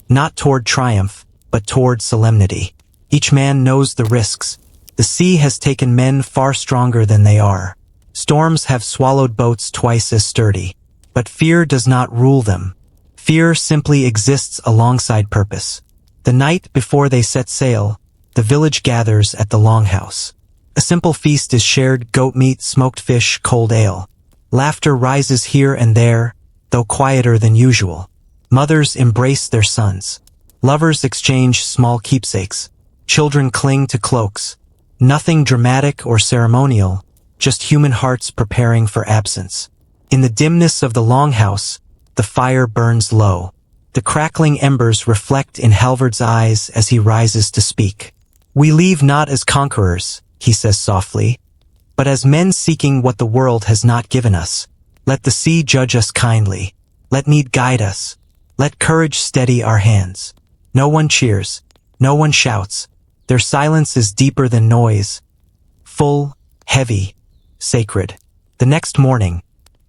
Speaker 1: not toward triumph, but toward solemnity. Each man knows the risks. The sea has taken men far stronger than they are. Storms have swallowed boats twice as sturdy. But fear does not rule them. Fear simply exists alongside purpose. The night before they set sail, the village gathers at the longhouse. A simple feast is shared: goat meat, smoked fish, cold ale. Laughter rises here and there, though quieter than usual. Mothers embrace their sons. Lovers exchange small keepsakes. Children cling to cloaks. Nothing dramatic or ceremonial, just human hearts preparing for absence. In the dimness of the longhouse, the fire burns low. The crackling embers reflect in Halvard's eyes as he rises to speak. "We leave not as conquerors," he says softly, "but as men seeking what the world has not given us. Let the sea judge us kindly. Let need guide us. Let courage steady our hands." No one cheers. No one shouts. Their silence is deeper than noise. Full, heavy, sacred. The next morning,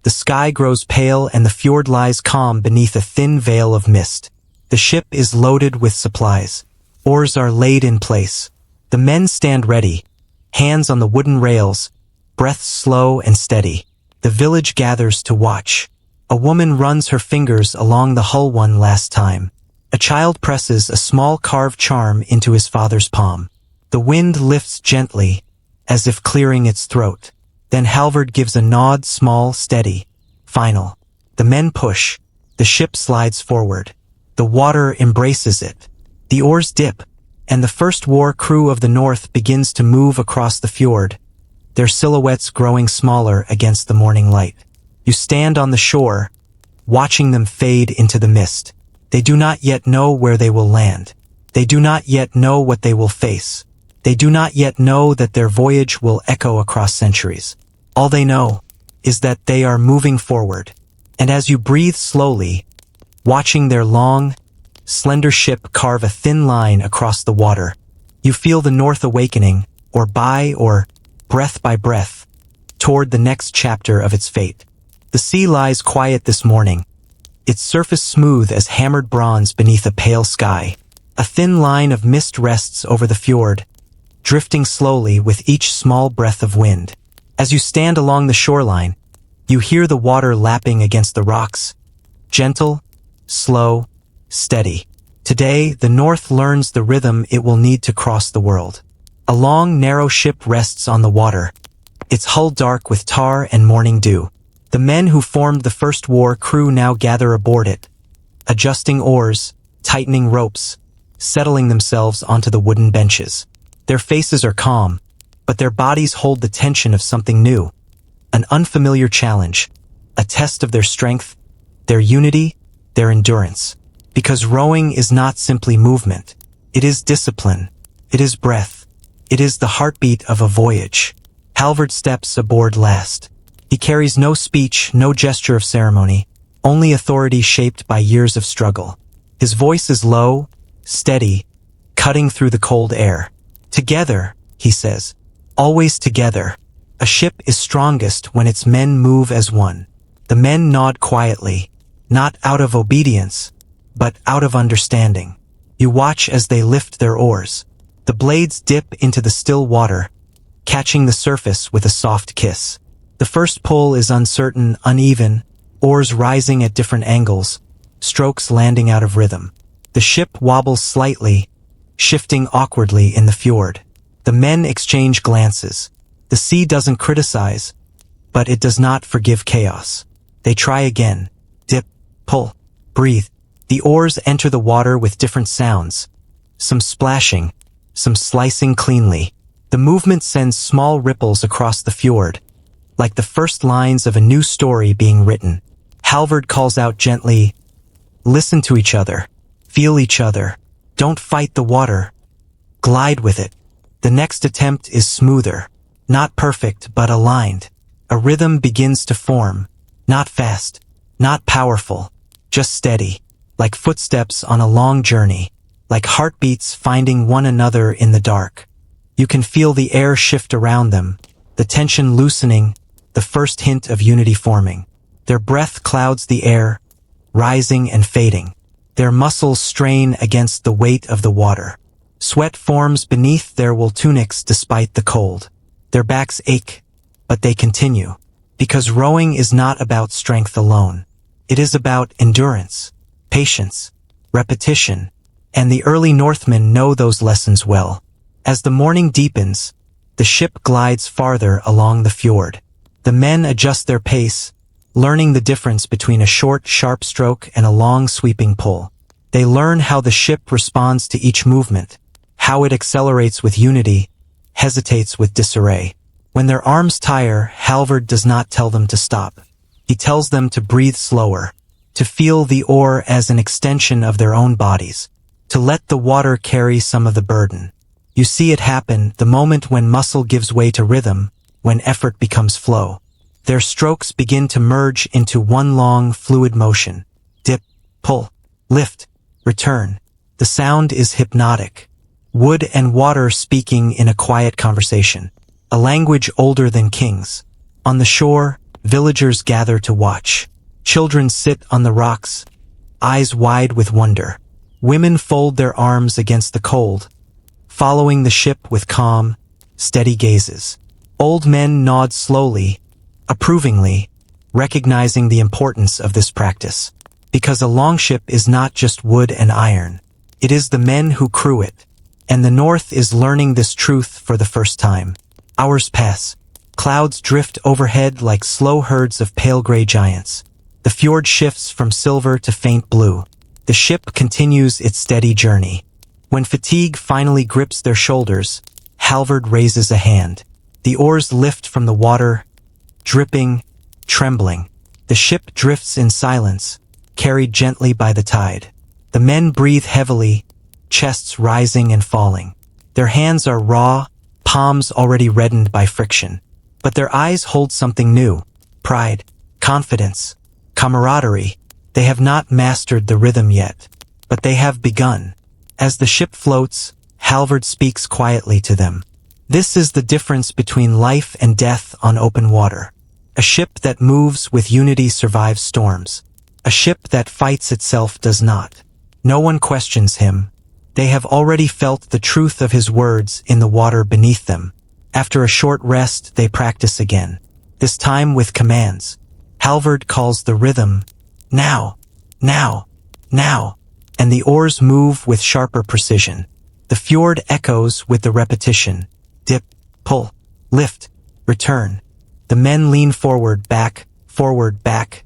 Speaker 1: the sky grows pale and the fjord lies calm beneath a thin veil of mist. The ship is loaded with supplies. Oars are laid in place. The men stand ready, hands on the wooden rails, breath slow and steady. The village gathers to watch. A woman runs her fingers along the hull one last time. A child presses a small carved charm into his father's palm. The wind lifts gently, as if clearing its throat. Then Halvard gives a nod, small, steady, final. The men push. The ship slides forward. The water embraces it. The oars dip, and the first war crew of the north begins to move across the fjord, their silhouettes growing smaller against the morning light. You stand on the shore, watching them fade into the mist. They do not yet know where they will land. They do not yet know what they will face. They do not yet know that their voyage will echo across centuries. All they know is that they are moving forward. And as you breathe slowly, watching their long, slender ship carve a thin line across the water, you feel the north awakening, or breath by breath, toward the next chapter of its fate. The sea lies quiet this morning, its surface smooth as hammered bronze beneath a pale sky. A thin line of mist rests over the fjord, drifting slowly with each small breath of wind. As you stand along the shoreline, you hear the water lapping against the rocks. Gentle, slow, steady. Today, the North learns the rhythm it will need to cross the world. A long, narrow ship rests on the water, its hull dark with tar and morning dew. The men who formed the first war crew now gather aboard it, adjusting oars, tightening ropes, settling themselves onto the wooden benches. Their faces are calm, but their bodies hold the tension of something new, an unfamiliar challenge, a test of their strength, their unity, their endurance. Because rowing is not simply movement. It is discipline. It is breath. It is the heartbeat of a voyage. Halvard steps aboard last. He carries no speech, no gesture of ceremony, only authority shaped by years of struggle. His voice is low, steady, cutting through the cold air. Together, he says, always together. A ship is strongest when its men move as one. The men nod quietly, not out of obedience, but out of understanding. You watch as they lift their oars. The blades dip into the still water, catching the surface with a soft kiss. The first pull is uncertain, uneven, oars rising at different angles, strokes landing out of rhythm. The ship wobbles slightly, shifting awkwardly in the fjord. The men exchange glances. The sea doesn't criticize, but it does not forgive chaos. They try again. Dip, pull, breathe. The oars enter the water with different sounds, some splashing, some slicing cleanly. The movement sends small ripples across the fjord, like the first lines of a new story being written. Halvard calls out gently, "Listen to each other. Feel each other. Don't fight the water. Glide with it." The next attempt is smoother. Not perfect, but aligned. A rhythm begins to form. Not fast, not powerful, just steady. Like footsteps on a long journey. Like heartbeats finding one another in the dark. You can feel the air shift around them, the tension loosening, the first hint of unity forming. Their breath clouds the air, rising and fading. Their muscles strain against the weight of the water. Sweat forms beneath their wool tunics despite the cold. Their backs ache, but they continue. Because rowing is not about strength alone. It is about endurance, patience, repetition, and the early Northmen know those lessons well. As the morning deepens, the ship glides farther along the fjord. The men adjust their pace, learning the difference between a short, sharp stroke and a long, sweeping pull. They learn how the ship responds to each movement, how it accelerates with unity, hesitates with disarray. When their arms tire, Halvard does not tell them to stop. He tells them to breathe slower, to feel the oar as an extension of their own bodies, to let the water carry some of the burden. You see it happen the moment when muscle gives way to rhythm, when effort becomes flow. Their strokes begin to merge into one long, fluid motion. Dip, pull, lift, return. The sound is hypnotic. Wood and water speaking in a quiet conversation. A language older than kings. On the shore, villagers gather to watch. Children sit on the rocks, eyes wide with wonder. Women fold their arms against the cold, following the ship with calm, steady gazes. Old men nod slowly, approvingly, recognizing the importance of this practice. Because a longship is not just wood and iron. It is the men who crew it. And the North is learning this truth for the first time. Hours pass. Clouds drift overhead like slow herds of pale gray giants. The fjord shifts from silver to faint blue. The ship continues its steady journey. When fatigue finally grips their shoulders, Halvard raises a hand. The oars lift from the water, dripping, trembling. The ship drifts in silence, carried gently by the tide. The men breathe heavily, chests rising and falling. Their hands are raw, palms already reddened by friction. But their eyes hold something new. Pride, confidence, camaraderie. They have not mastered the rhythm yet, but they have begun. As the ship floats, Halvard speaks quietly to them. This is the difference between life and death on open water. A ship that moves with unity survives storms. A ship that fights itself does not. No one questions him. They have already felt the truth of his words in the water beneath them. After a short rest, they practice again. This time with commands. Halvard calls the rhythm, now, now, now, and the oars move with sharper precision. The fjord echoes with the repetition. Dip, pull, lift, return. The men lean forward, back forward, back,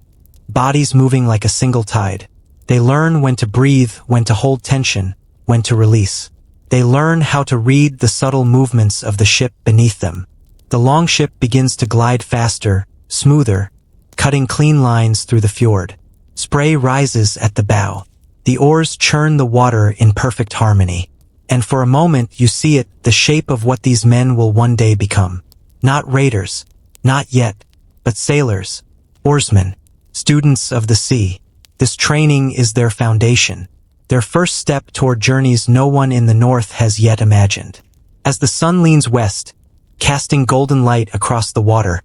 Speaker 1: bodies moving like a single tide. They learn when to breathe, when to hold tension, when to release. They learn how to read the subtle movements of the ship beneath them. The longship begins to glide faster, smoother, cutting clean lines through the fjord. Spray rises at the bow. The oars churn the water in perfect harmony. And for a moment you see it, the shape of what these men will one day become. Not raiders, not yet, but sailors, oarsmen, students of the sea. This training is their foundation, their first step toward journeys no one in the north has yet imagined. As the sun leans west, casting golden light across the water,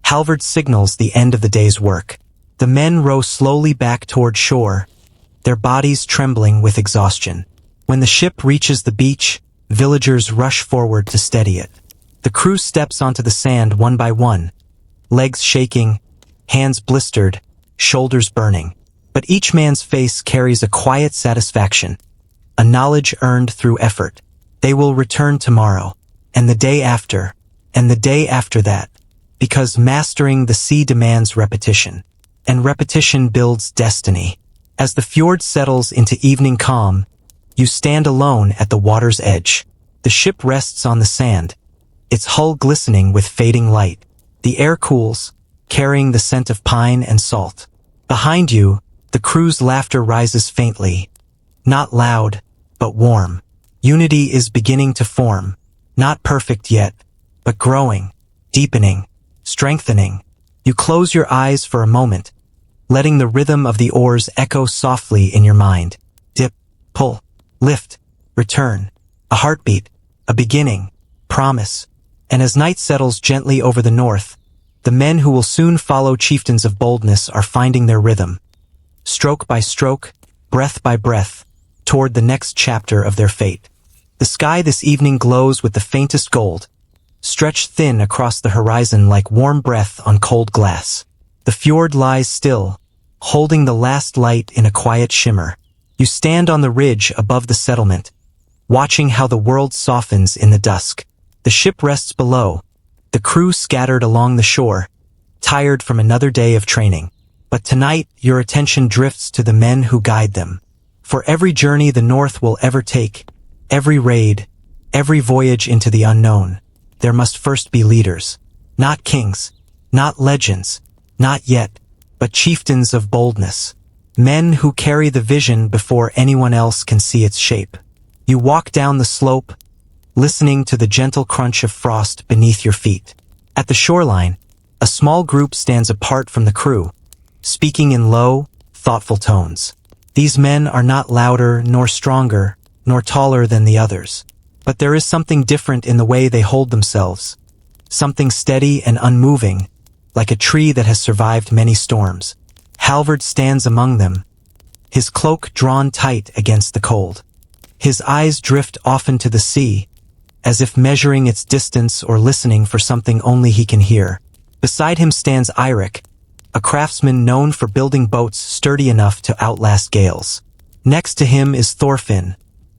Speaker 1: Halvard signals the end of the day's work. The men row slowly back toward shore, their bodies trembling with exhaustion. When the ship reaches the beach, villagers rush forward to steady it. The crew steps onto the sand one by one, legs shaking, hands blistered, shoulders burning. But each man's face carries a quiet satisfaction, a knowledge earned through effort. They will return tomorrow, and the day after, and the day after that, because mastering the sea demands repetition, and repetition builds destiny. As the fjord settles into evening calm, you stand alone at the water's edge. The ship rests on the sand, its hull glistening with fading light. The air cools, carrying the scent of pine and salt. Behind you, the crew's laughter rises faintly, not loud, but warm. Unity is beginning to form, not perfect yet, but growing, deepening, strengthening. You close your eyes for a moment, letting the rhythm of the oars echo softly in your mind. Dip, pull, lift, return. A heartbeat, a beginning, promise. And as night settles gently over the north, the men who will soon follow chieftains of boldness are finding their rhythm, stroke by stroke, breath by breath, toward the next chapter of their fate. The sky this evening glows with the faintest gold, stretched thin across the horizon like warm breath on cold glass. The fjord lies still, holding the last light in a quiet shimmer. You stand on the ridge above the settlement, watching how the world softens in the dusk. The ship rests below, the crew scattered along the shore, tired from another day of training. But tonight, your attention drifts to the men who guide them. For every journey the North will ever take, every raid, every voyage into the unknown, there must first be leaders. Not kings, not legends, not yet, but chieftains of boldness. Men who carry the vision before anyone else can see its shape. You walk down the slope, listening to the gentle crunch of frost beneath your feet. At the shoreline, a small group stands apart from the crew, speaking in low, thoughtful tones. These men are not louder, nor stronger, nor taller than the others. But there is something different in the way they hold themselves. Something steady and unmoving, like a tree that has survived many storms. Halvard stands among them, his cloak drawn tight against the cold. His eyes drift often to the sea, as if measuring its distance or listening for something only he can hear. Beside him stands Eirik, a craftsman known for building boats sturdy enough to outlast gales. Next to him is Thorfinn,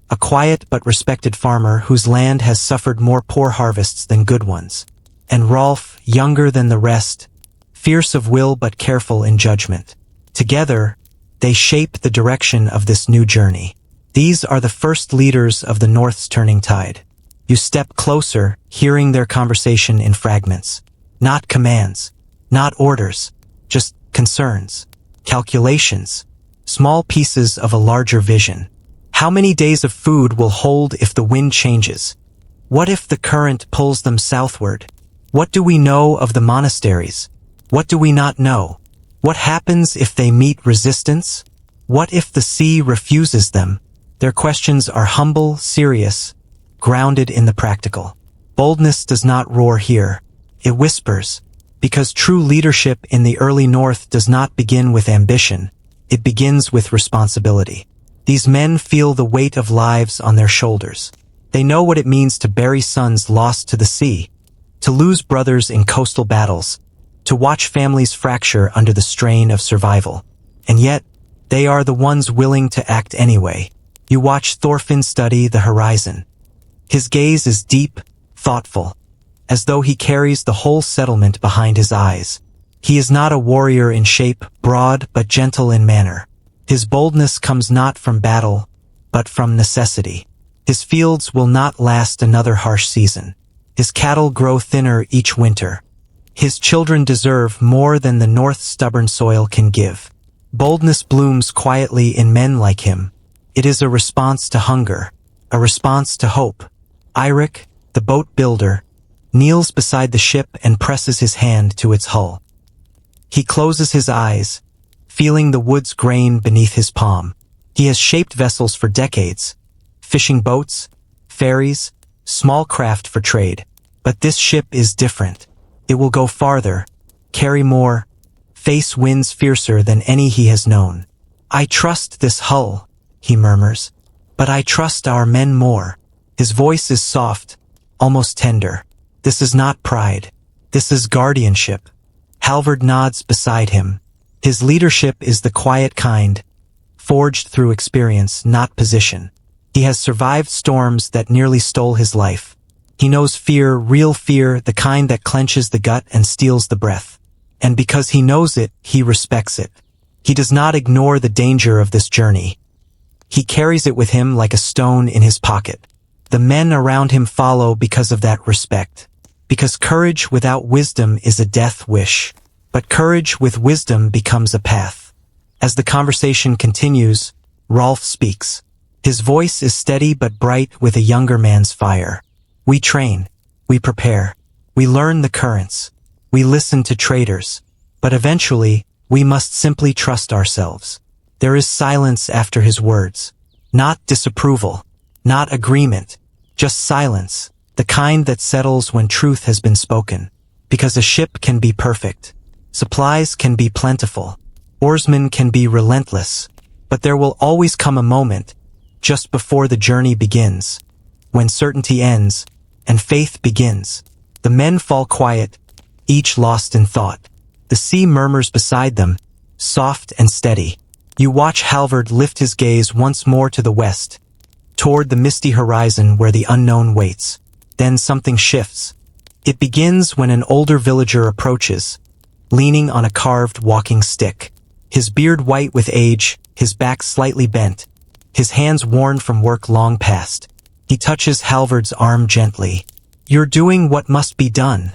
Speaker 1: a quiet but respected farmer whose land has suffered more poor harvests than good ones. And Rolf, younger than the rest, fierce of will but careful in judgment. Together, they shape the direction of this new journey. These are the first leaders of the North's turning tide. You step closer, hearing their conversation in fragments. Not commands, not orders, just concerns, calculations, small pieces of a larger vision. How many days of food will hold if the wind changes? What if the current pulls them southward? What do we know of the monasteries? What do we not know? What happens if they meet resistance? What if the sea refuses them? Their questions are humble, serious, grounded in the practical. Boldness does not roar here. It whispers, because true leadership in the early North does not begin with ambition. It begins with responsibility. These men feel the weight of lives on their shoulders. They know what it means to bury sons lost to the sea, to lose brothers in coastal battles, to watch families fracture under the strain of survival. And yet, they are the ones willing to act anyway. You watch Thorfinn study the horizon. His gaze is deep, thoughtful, as though he carries the whole settlement behind his eyes. He is not a warrior in shape, broad but gentle in manner. His boldness comes not from battle, but from necessity. His fields will not last another harsh season. His cattle grow thinner each winter. His children deserve more than the North's stubborn soil can give. Boldness blooms quietly in men like him. It is a response to hunger, a response to hope. Eirik, the boat builder, kneels beside the ship and presses his hand to its hull. He closes his eyes, feeling the wood's grain beneath his palm. He has shaped vessels for decades, fishing boats, ferries, small craft for trade. But this ship is different. It will go farther, carry more, face winds fiercer than any he has known. I trust this hull, he murmurs, but I trust our men more. His voice is soft, almost tender. This is not pride. This is guardianship. Halvard nods beside him. His leadership is the quiet kind, forged through experience, not position. He has survived storms that nearly stole his life. He knows fear, real fear, the kind that clenches the gut and steals the breath. And because he knows it, he respects it. He does not ignore the danger of this journey. He carries it with him like a stone in his pocket. The men around him follow because of that respect. Because courage without wisdom is a death wish. But courage with wisdom becomes a path. As the conversation continues, Rolf speaks. His voice is steady but bright with a younger man's fire. We train. We prepare. We learn the currents. We listen to traders. But eventually, we must simply trust ourselves. There is silence after his words. Not disapproval. Not agreement. Just silence. The kind that settles when truth has been spoken. Because a ship can be perfect. Supplies can be plentiful. Oarsmen can be relentless. But there will always come a moment, just before the journey begins, when certainty ends, and faith begins. The men fall quiet, each lost in thought. The sea murmurs beside them, soft and steady. You watch Halvard lift his gaze once more to the west, toward the misty horizon where the unknown waits. Then something shifts. It begins when an older villager approaches, leaning on a carved walking stick. His beard white with age, his back slightly bent, his hands worn from work long past. He touches Halvard's arm gently. You're doing what must be done,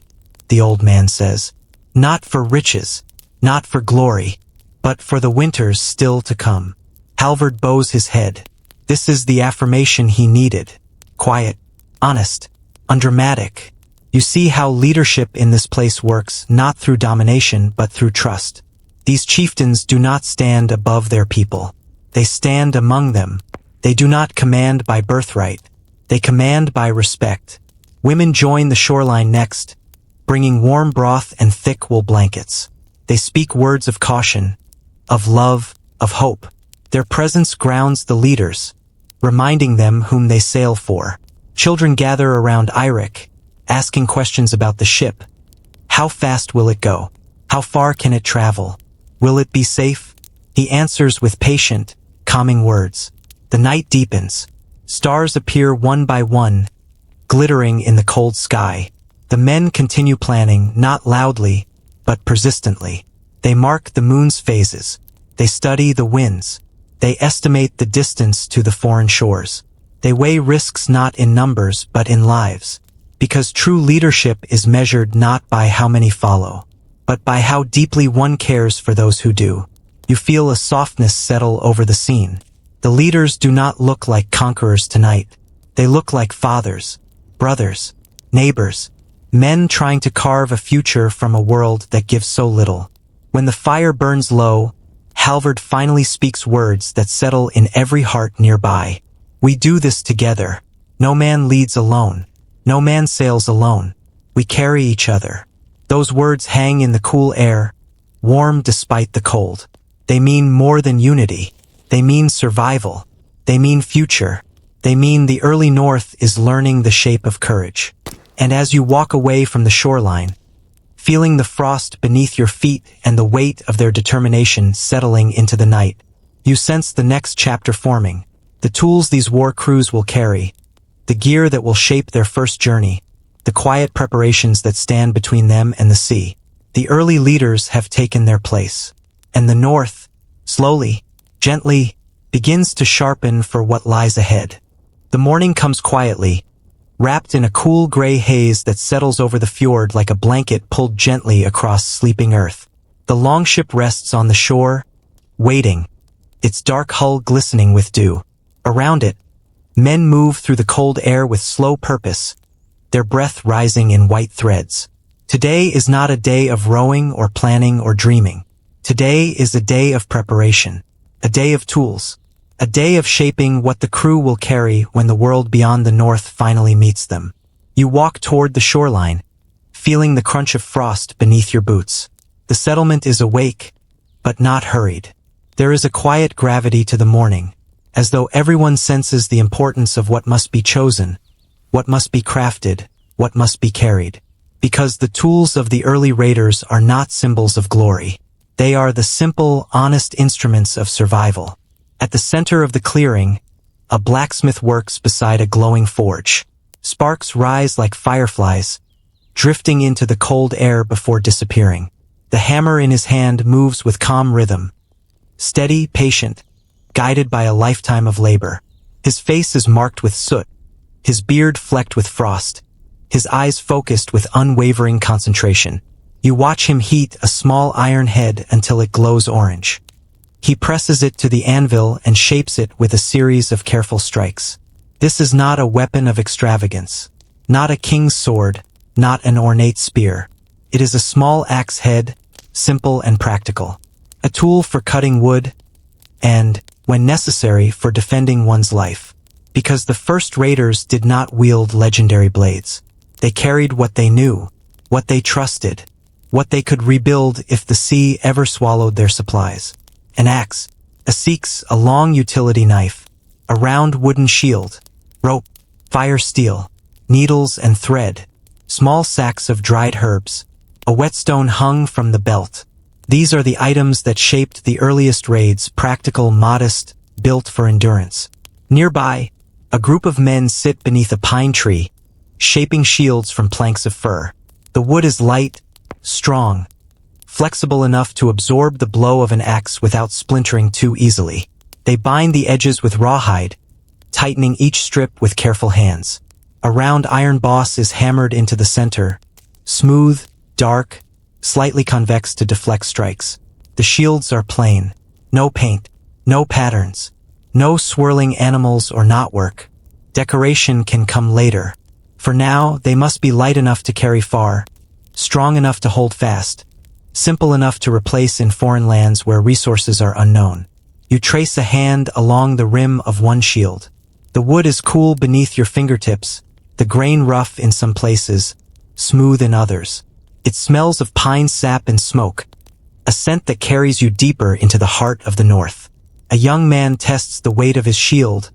Speaker 1: the old man says. Not for riches, not for glory, but for the winters still to come. Halvard bows his head. This is the affirmation he needed. Quiet, honest, undramatic. You see how leadership in this place works, not through domination, but through trust. These chieftains do not stand above their people. They stand among them. They do not command by birthright. They command by respect. Women join the shoreline next, bringing warm broth and thick wool blankets. They speak words of caution, of love, of hope. Their presence grounds the leaders, reminding them whom they sail for. Children gather around Eirik, asking questions about the ship. How fast will it go? How far can it travel? Will it be safe? He answers with patient, calming words. The night deepens. Stars appear one by one, glittering in the cold sky. The men continue planning, not loudly, but persistently. They mark the moon's phases. They study the winds. They estimate the distance to the foreign shores. They weigh risks not in numbers, but in lives. Because true leadership is measured not by how many follow, but by how deeply one cares for those who do. You feel a softness settle over the scene. The leaders do not look like conquerors tonight. They look like fathers, brothers, neighbors, men trying to carve a future from a world that gives so little. When the fire burns low, Halvard finally speaks words that settle in every heart nearby. We do this together. No man leads alone. No man sails alone. We carry each other. Those words hang in the cool air, warm despite the cold. They mean more than unity. They mean survival. They mean future. They mean the early North is learning the shape of courage. And as you walk away from the shoreline, feeling the frost beneath your feet and the weight of their determination settling into the night, you sense the next chapter forming. The tools these war crews will carry, the gear that will shape their first journey, the quiet preparations that stand between them and the sea. The early leaders have taken their place, and the north, slowly, gently, begins to sharpen for what lies ahead. The morning comes quietly, wrapped in a cool gray haze that settles over the fjord like a blanket pulled gently across sleeping earth. The longship rests on the shore, waiting, its dark hull glistening with dew. Around it, men move through the cold air with slow purpose, their breath rising in white threads. Today is not a day of rowing or planning or dreaming. Today is a day of preparation, a day of tools, a day of shaping what the crew will carry when the world beyond the north finally meets them. You walk toward the shoreline, feeling the crunch of frost beneath your boots. The settlement is awake, but not hurried. There is a quiet gravity to the morning, as though everyone senses the importance of what must be chosen, what must be crafted, what must be carried. Because the tools of the early raiders are not symbols of glory. They are the simple, honest instruments of survival. At the center of the clearing, a blacksmith works beside a glowing forge. Sparks rise like fireflies, drifting into the cold air before disappearing. The hammer in his hand moves with calm rhythm, steady, patient, guided by a lifetime of labor. His face is marked with soot, his beard flecked with frost, his eyes focused with unwavering concentration. You watch him heat a small iron head until it glows orange. He presses it to the anvil and shapes it with a series of careful strikes. This is not a weapon of extravagance, not a king's sword, not an ornate spear. It is a small axe head, simple and practical. A tool for cutting wood, and, when necessary, for defending one's life. Because the first raiders did not wield legendary blades. They carried what they knew, what they trusted, what they could rebuild if the sea ever swallowed their supplies. An axe, a seeks, a long utility knife, a round wooden shield, rope, fire steel, needles and thread, small sacks of dried herbs, a whetstone hung from the belt. These are the items that shaped the earliest raids, practical, modest, built for endurance. Nearby, a group of men sit beneath a pine tree, shaping shields from planks of fir. The wood is light, strong, flexible enough to absorb the blow of an axe without splintering too easily. They bind the edges with rawhide, tightening each strip with careful hands. A round iron boss is hammered into the center, smooth, dark, slightly convex to deflect strikes. The shields are plain, no paint, no patterns, no swirling animals or knotwork. Decoration can come later. For now, they must be light enough to carry far, strong enough to hold fast, simple enough to replace in foreign lands where resources are unknown. You trace a hand along the rim of one shield. The wood is cool beneath your fingertips, the grain rough in some places, smooth in others. It smells of pine sap and smoke, a scent that carries you deeper into the heart of the north. A young man tests the weight of his shield,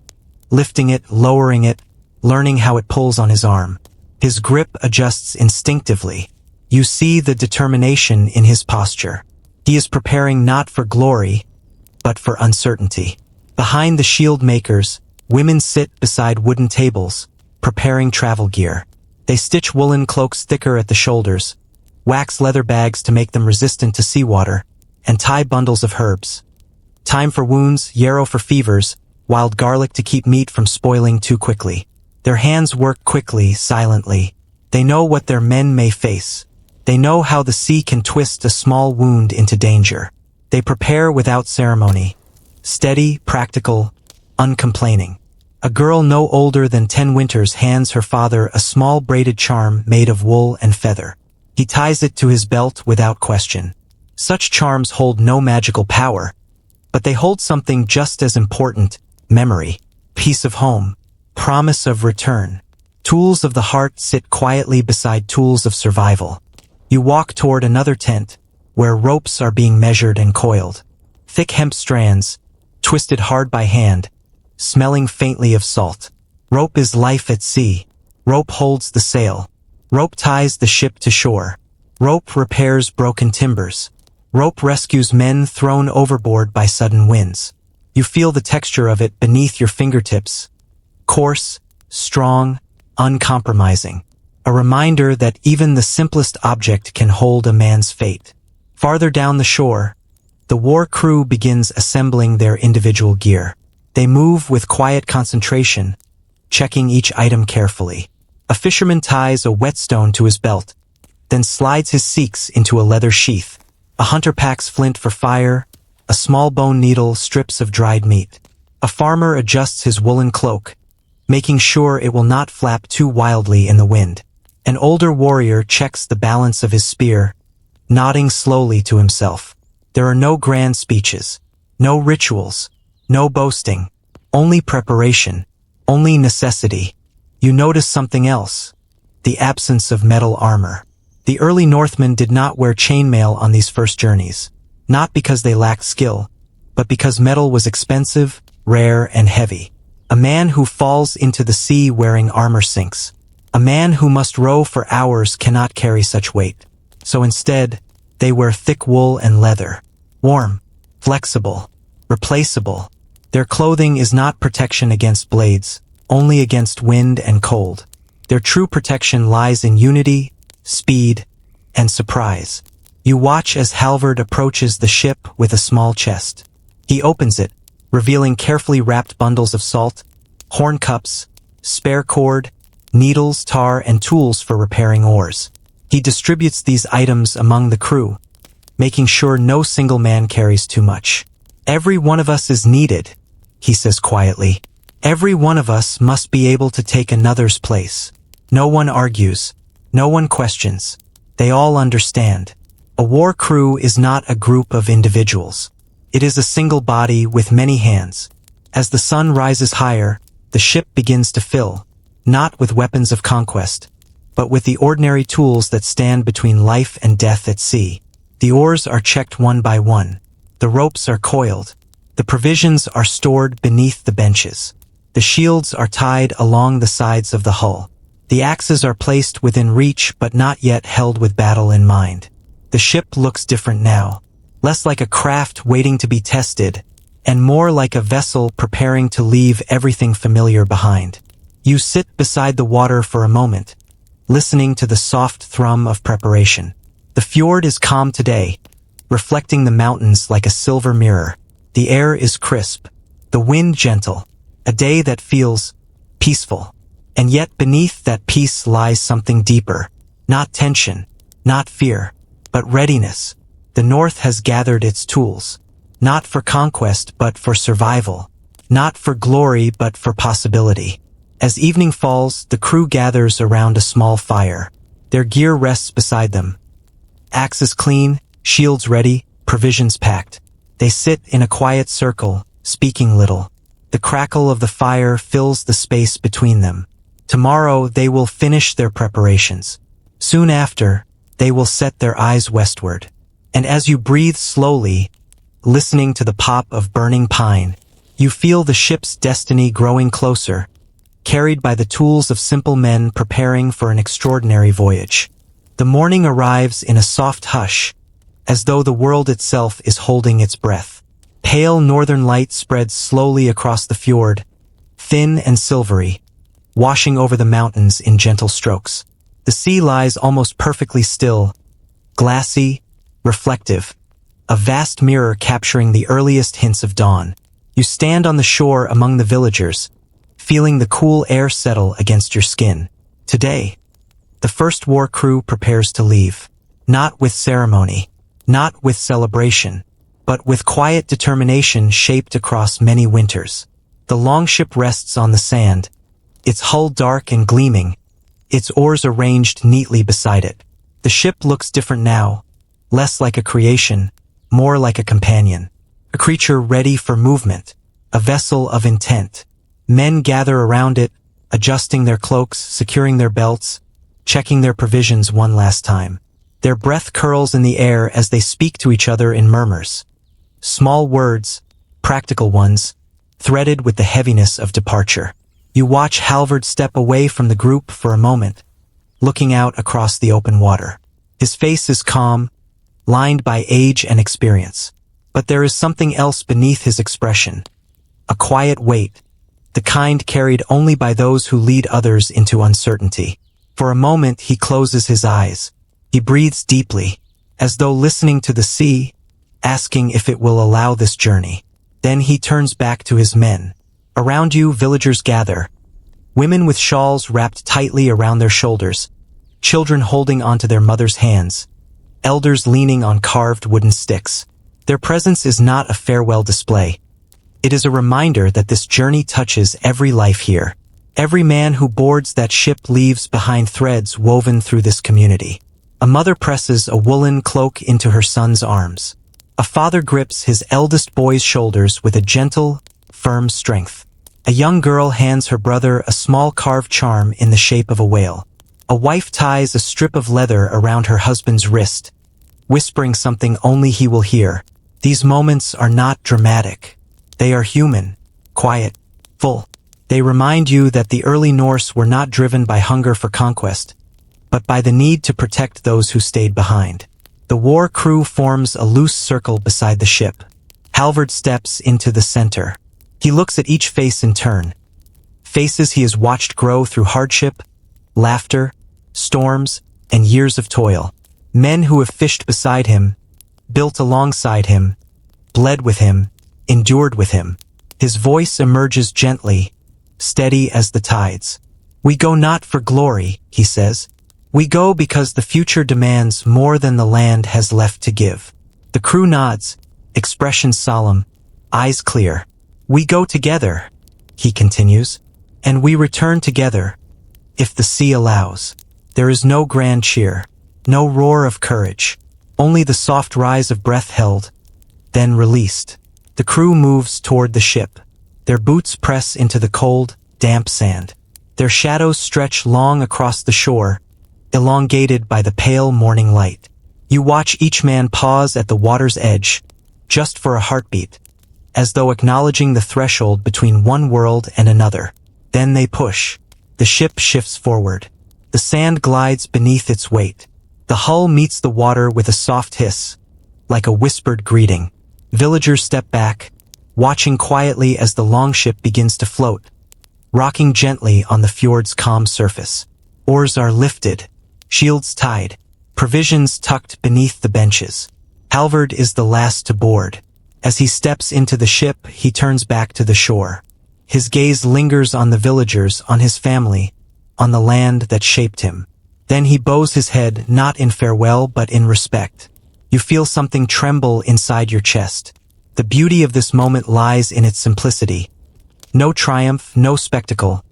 Speaker 1: lifting it, lowering it, learning how it pulls on his arm. His grip adjusts instinctively. You see the determination in his posture. He is preparing not for glory, but for uncertainty. Behind the shield makers, women sit beside wooden tables, preparing travel gear. They stitch woolen cloaks thicker at the shoulders, wax leather bags to make them resistant to seawater, and tie bundles of herbs. Thyme for wounds, yarrow for fevers, wild garlic to keep meat from spoiling too quickly. Their hands work quickly, silently. They know what their men may face. They know how the sea can twist a small wound into danger. They prepare without ceremony. Steady, practical, uncomplaining. A girl no older than 10 winters hands her father a small braided charm made of wool and feather. He ties it to his belt without question. Such charms hold no magical power, but they hold something just as important: memory, peace of home, promise of return. Tools of the heart sit quietly beside tools of survival. You walk toward another tent, where ropes are being measured and coiled. Thick hemp strands, twisted hard by hand, smelling faintly of salt. Rope is life at sea. Rope holds the sail. Rope ties the ship to shore. Rope repairs broken timbers. Rope rescues men thrown overboard by sudden winds. You feel the texture of it beneath your fingertips. Coarse, strong, uncompromising. a reminder that even the simplest object can hold a man's fate. Farther down the shore, the war crew begins assembling their individual gear. They move with quiet concentration, checking each item carefully. A fisherman ties a whetstone to his belt, then slides his seeks into a leather sheath. A hunter packs flint for fire, a small bone needle strips of dried meat. A farmer adjusts his woolen cloak, making sure it will not flap too wildly in the wind. An older warrior checks the balance of his spear, nodding slowly to himself. There are no grand speeches, no rituals, no boasting, only preparation, only necessity. You notice something else: the absence of metal armor. The early Northmen did not wear chainmail on these first journeys, not because they lacked skill, but because metal was expensive, rare, and heavy. A man who falls into the sea wearing armor sinks. A man who must row for hours cannot carry such weight. So instead, they wear thick wool and leather. Warm, flexible, replaceable. Their clothing is not protection against blades, only against wind and cold. Their true protection lies in unity, speed, and surprise. You watch as Halvard approaches the ship with a small chest. He opens it, revealing carefully wrapped bundles of salt, horn cups, spare cord, needles, tar, and tools for repairing oars. He distributes these items among the crew, making sure no single man carries too much. "Every one of us is needed," he says quietly. "Every one of us must be able to take another's place." No one argues. No one questions. They all understand. A war crew is not a group of individuals. It is a single body with many hands. As the sun rises higher, the ship begins to fill, not with weapons of conquest, but with the ordinary tools that stand between life and death at sea. The oars are checked one by one. The ropes are coiled. The provisions are stored beneath the benches. The shields are tied along the sides of the hull. The axes are placed within reach but not yet held with battle in mind. The ship looks different now, less like a craft waiting to be tested, and more like a vessel preparing to leave everything familiar behind. You sit beside the water for a moment, listening to the soft thrum of preparation. The fjord is calm today, reflecting the mountains like a silver mirror. The air is crisp, the wind gentle, a day that feels peaceful. And yet beneath that peace lies something deeper. Not tension, not fear, but readiness. The North has gathered its tools, not for conquest but for survival, not for glory but for possibility. As evening falls, the crew gathers around a small fire. Their gear rests beside them. Axes clean, shields ready, provisions packed. They sit in a quiet circle, speaking little. The crackle of the fire fills the space between them. Tomorrow they will finish their preparations. Soon after, they will set their eyes westward. And as you breathe slowly, listening to the pop of burning pine, you feel the ship's destiny growing closer, carried by the tools of simple men preparing for an extraordinary voyage. The morning arrives in a soft hush, as though the world itself is holding its breath. Pale northern light spreads slowly across the fjord, thin and silvery, washing over the mountains in gentle strokes. The sea lies almost perfectly still, glassy, reflective, a vast mirror capturing the earliest hints of dawn. You stand on the shore among the villagers, feeling the cool air settle against your skin. Today, the first war crew prepares to leave, not with ceremony, not with celebration, but with quiet determination shaped across many winters. The longship rests on the sand, its hull dark and gleaming, its oars arranged neatly beside it. The ship looks different now, less like a creation, more like a companion, a creature ready for movement, a vessel of intent. Men gather around it, adjusting their cloaks, securing their belts, checking their provisions one last time. Their breath curls in the air as they speak to each other in murmurs. Small words, practical ones, threaded with the heaviness of departure. You watch Halvard step away from the group for a moment, looking out across the open water. His face is calm, lined by age and experience. But there is something else beneath his expression. A quiet weight, the kind carried only by those who lead others into uncertainty. For a moment he closes his eyes. He breathes deeply, as though listening to the sea, asking if it will allow this journey. Then he turns back to his men. Around you, villagers gather. Women with shawls wrapped tightly around their shoulders, children holding onto their mothers' hands, elders leaning on carved wooden sticks. Their presence is not a farewell display. It is a reminder that this journey touches every life here. Every man who boards that ship leaves behind threads woven through this community. A mother presses a woolen cloak into her son's arms. A father grips his eldest boy's shoulders with a gentle, firm strength. A young girl hands her brother a small carved charm in the shape of a whale. A wife ties a strip of leather around her husband's wrist, whispering something only he will hear. These moments are not dramatic. They are human, quiet, full. They remind you that the early Norse were not driven by hunger for conquest, but by the need to protect those who stayed behind. The war crew forms a loose circle beside the ship. Halvard steps into the center. He looks at each face in turn. Faces he has watched grow through hardship, laughter, storms, and years of toil. Men who have fished beside him, built alongside him, bled with him, endured with him. His voice emerges gently, steady as the tides. "We go not for glory," he says. "We go because the future demands more than the land has left to give." The crew nods, expression solemn, eyes clear. "We go together," he continues, "and we return together, if the sea allows." There is no grand cheer, no roar of courage, only the soft rise of breath held, then released. The crew moves toward the ship. Their boots press into the cold, damp sand. Their shadows stretch long across the shore, elongated by the pale morning light. You watch each man pause at the water's edge, just for a heartbeat, as though acknowledging the threshold between one world and another. Then they push. The ship shifts forward. The sand glides beneath its weight. The hull meets the water with a soft hiss, like a whispered greeting. Villagers step back, watching quietly as the longship begins to float, rocking gently on the fjord's calm surface. Oars are lifted, shields tied, provisions tucked beneath the benches. Halvard is the last to board. As he steps into the ship, he turns back to the shore. His gaze lingers on the villagers, on his family, on the land that shaped him. Then he bows his head, not in farewell but in respect. You feel something tremble inside your chest. The beauty of this moment lies in its simplicity. No triumph, no spectacle,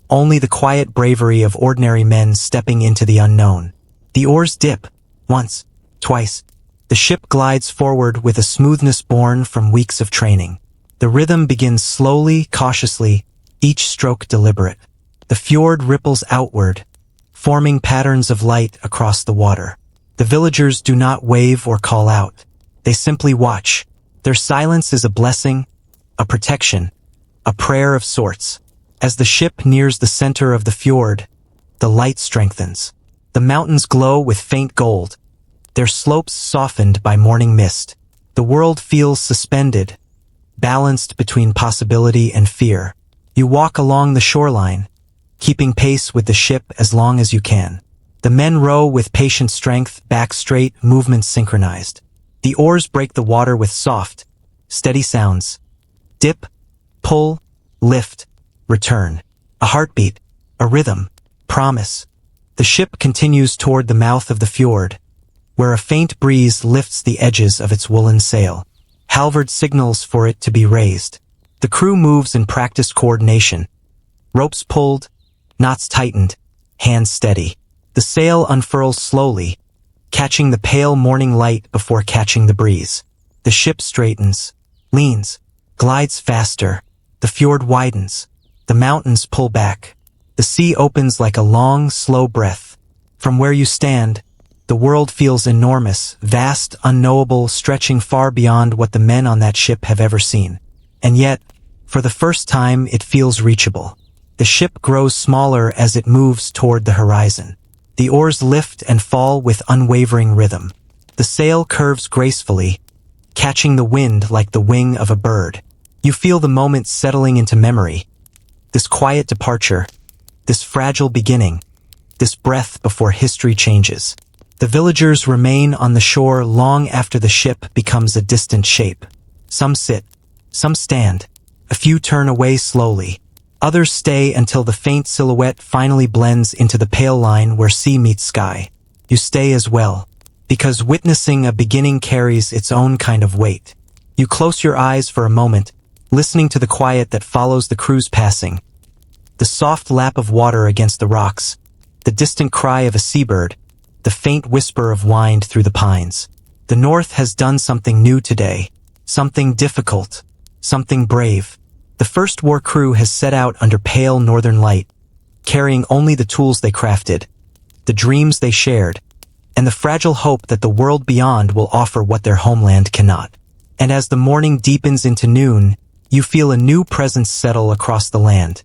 Speaker 1: only the quiet bravery of ordinary men stepping into the unknown. The oars dip, once, twice. The ship glides forward with a smoothness born from weeks of training. The rhythm begins slowly, cautiously, each stroke deliberate. The fjord ripples outward, forming patterns of light across the water. The villagers do not wave or call out. They simply watch. Their silence is a blessing, a protection, a prayer of sorts. As the ship nears the center of the fjord, the light strengthens. The mountains glow with faint gold, their slopes softened by morning mist. The world feels suspended, balanced between possibility and fear. You walk along the shoreline, keeping pace with the ship as long as you can. The men row with patient strength, back straight, movements synchronized. The oars break the water with soft, steady sounds. Dip, pull, lift, return. A heartbeat, a rhythm, promise. The ship continues toward the mouth of the fjord, where a faint breeze lifts the edges of its woolen sail. Halvard signals for it to be raised. The crew moves in practiced coordination. Ropes pulled, knots tightened, hands steady. The sail unfurls slowly, catching the pale morning light before catching the breeze. The ship straightens, leans, glides faster. The fjord widens. The mountains pull back. The sea opens like a long, slow breath. From where you stand, the world feels enormous, vast, unknowable, stretching far beyond what the men on that ship have ever seen. And yet, for the first time, it feels reachable. The ship grows smaller as it moves toward the horizon. The oars lift and fall with unwavering rhythm. The sail curves gracefully, catching the wind like the wing of a bird. You feel the moment settling into memory. This quiet departure, this fragile beginning, this breath before history changes. The villagers remain on the shore long after the ship becomes a distant shape. Some sit, some stand, a few turn away slowly. Others stay until the faint silhouette finally blends into the pale line where sea meets sky. You stay as well, because witnessing a beginning carries its own kind of weight. You close your eyes for a moment, listening to the quiet that follows the crew's passing. The soft lap of water against the rocks, the distant cry of a seabird, the faint whisper of wind through the pines. The North has done something new today, something difficult, something brave. The first war crew has set out under pale northern light, carrying only the tools they crafted, the dreams they shared, and the fragile hope that the world beyond will offer what their homeland cannot. And as the morning deepens into noon, you feel a new presence settle across the land.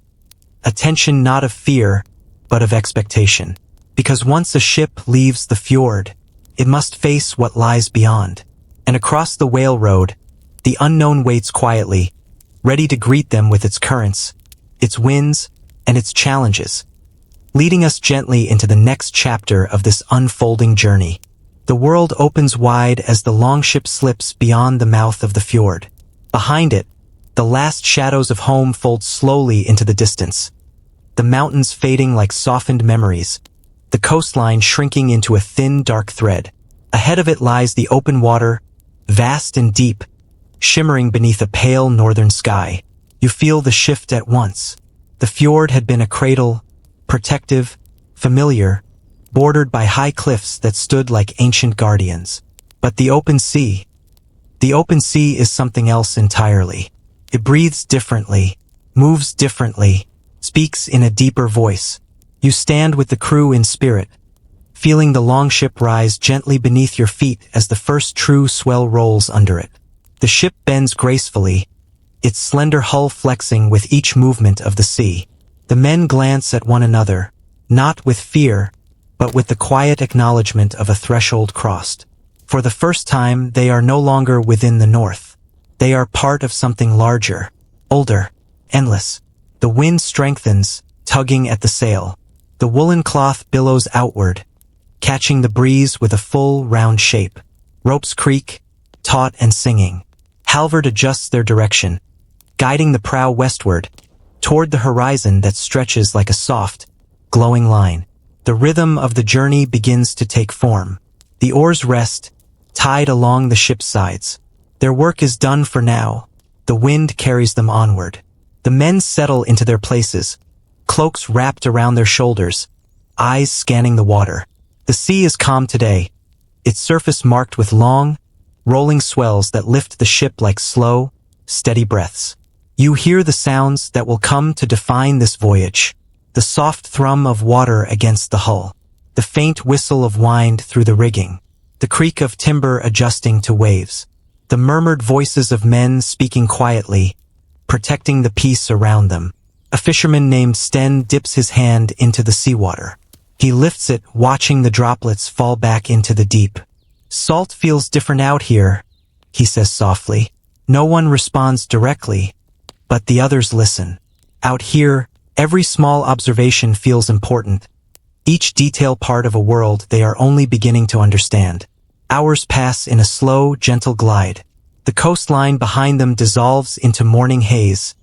Speaker 1: A tension not of fear, but of expectation. Because once a ship leaves the fjord, it must face what lies beyond. And across the whale road, the unknown waits quietly, ready to greet them with its currents, its winds, and its challenges, leading us gently into the next chapter of this unfolding journey. The world opens wide as the longship slips beyond the mouth of the fjord. Behind it, the last shadows of home fold slowly into the distance, the mountains fading like softened memories, the coastline shrinking into a thin, dark thread. Ahead of it lies the open water, vast and deep, shimmering beneath a pale northern sky. You feel the shift at once. The fjord had been a cradle, protective, familiar, bordered by high cliffs that stood like ancient guardians. But the open sea is something else entirely. It breathes differently, moves differently, speaks in a deeper voice. You stand with the crew in spirit, feeling the longship rise gently beneath your feet as the first true swell rolls under it. The ship bends gracefully, its slender hull flexing with each movement of the sea. The men glance at one another, not with fear, but with the quiet acknowledgement of a threshold crossed. For the first time, they are no longer within the North. They are part of something larger, older, endless. The wind strengthens, tugging at the sail. The woolen cloth billows outward, catching the breeze with a full, round shape. Ropes creak, taut and singing. Halvard adjusts their direction, guiding the prow westward, toward the horizon that stretches like a soft, glowing line. The rhythm of the journey begins to take form. The oars rest, tied along the ship's sides. Their work is done for now. The wind carries them onward. The men settle into their places, cloaks wrapped around their shoulders, eyes scanning the water. The sea is calm today, its surface marked with long, rolling swells that lift the ship like slow, steady breaths. You hear the sounds that will come to define this voyage. The soft thrum of water against the hull, the faint whistle of wind through the rigging, the creak of timber adjusting to waves, the murmured voices of men speaking quietly, protecting the peace around them. A fisherman named Sten dips his hand into the seawater. He lifts it, watching the droplets fall back into the deep. "Salt feels different out here," he says softly. No one responds directly, but the others listen. Out here, every small observation feels important. Each detail part of a world they are only beginning to understand. Hours pass in a slow, gentle glide. The coastline behind them dissolves into morning haze,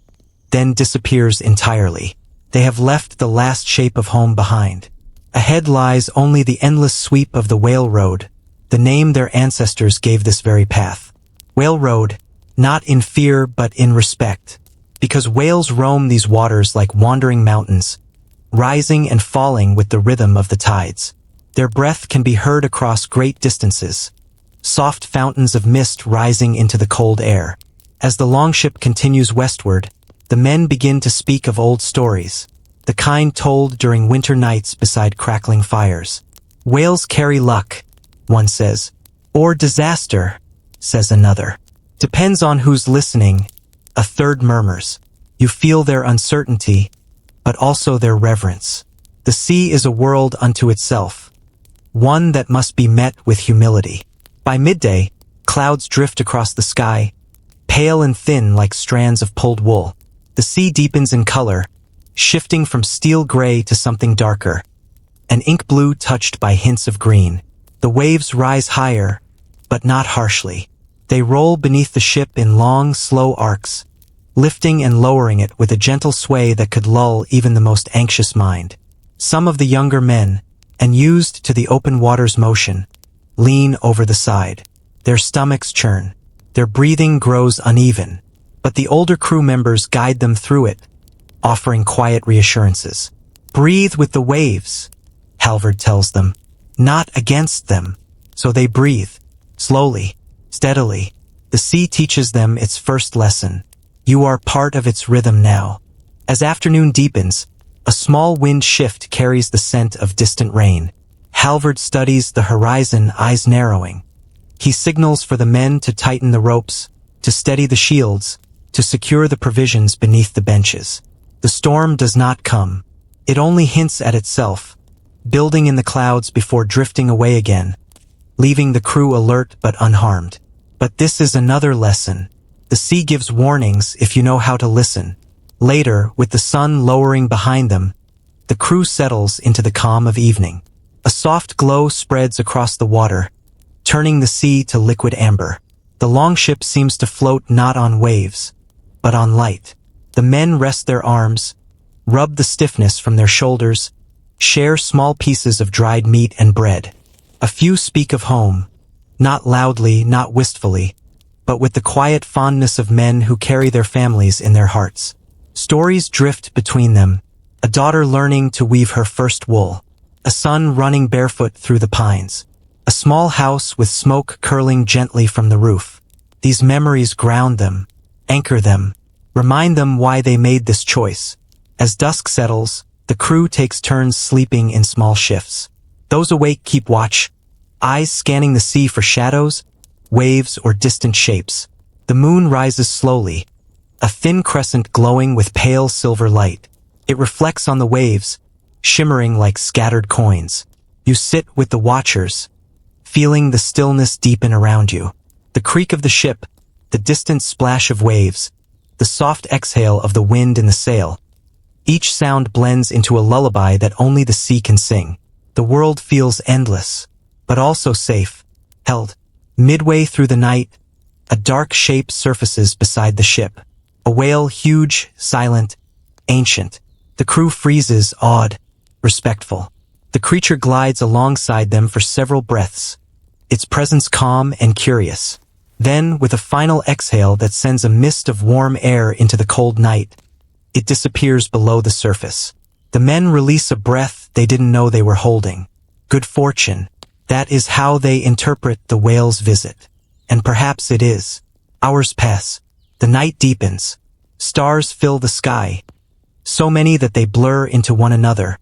Speaker 1: then disappears entirely. They have left the last shape of home behind. Ahead lies only the endless sweep of the Whale Road, the name their ancestors gave this very path. Whale Road, not in fear but in respect, because whales roam these waters like wandering mountains, rising and falling with the rhythm of the tides. Their breath can be heard across great distances, soft fountains of mist rising into the cold air. As the longship continues westward, the men begin to speak of old stories, the kind told during winter nights beside crackling fires. "Whales carry luck," one says, "or disaster," says another. "Depends on who's listening," a third murmurs. You feel their uncertainty, but also their reverence. The sea is a world unto itself, one that must be met with humility. By midday, clouds drift across the sky, pale and thin like strands of pulled wool. The sea deepens in color, shifting from steel gray to something darker. an ink blue touched by hints of green. The waves rise higher, but not harshly. They roll beneath the ship in long, slow arcs, lifting and lowering it with a gentle sway that could lull even the most anxious mind. Some of the younger men, unused to the open water's motion, lean over the side. Their stomachs churn. Their breathing grows uneven, but the older crew members guide them through it, offering quiet reassurances. "Breathe with the waves," Halvard tells them, "not against them." So they breathe, slowly, steadily. The sea teaches them its first lesson. You are part of its rhythm now. As afternoon deepens, a small wind shift carries the scent of distant rain. Halvard studies the horizon, eyes narrowing. He signals for the men to tighten the ropes, to steady the shields, to secure the provisions beneath the benches. The storm does not come. It only hints at itself, building in the clouds before drifting away again, leaving the crew alert but unharmed. But this is another lesson. The sea gives warnings if you know how to listen. Later, with the sun lowering behind them, the crew settles into the calm of evening. A soft glow spreads across the water, turning the sea to liquid amber. The longship seems to float not on waves, but on light. The men rest their arms, rub the stiffness from their shoulders, share small pieces of dried meat and bread. A few speak of home, not loudly, not wistfully, but with the quiet fondness of men who carry their families in their hearts. Stories drift between them, a daughter learning to weave her first wool, a son running barefoot through the pines, a small house with smoke curling gently from the roof. These memories ground them, anchor them, remind them why they made this choice. As dusk settles, the crew takes turns sleeping in small shifts. Those awake keep watch, eyes scanning the sea for shadows, waves, or distant shapes. The moon rises slowly, a thin crescent glowing with pale silver light. It reflects on the waves, shimmering like scattered coins. You sit with the watchers, feeling the stillness deepen around you. The creak of the ship, the distant splash of waves, the soft exhale of the wind in the sail. Each sound blends into a lullaby that only the sea can sing. The world feels endless, but also safe, held. Midway through the night, a dark shape surfaces beside the ship. A whale, huge, silent, ancient. The crew freezes, awed, respectful. The creature glides alongside them for several breaths, its presence calm and curious. Then, with a final exhale that sends a mist of warm air into the cold night, it disappears below the surface. The men release a breath they didn't know they were holding. Good fortune. That is how they interpret the whale's visit. And perhaps it is. Hours pass. The night deepens. Stars fill the sky, so many that they blur into one another,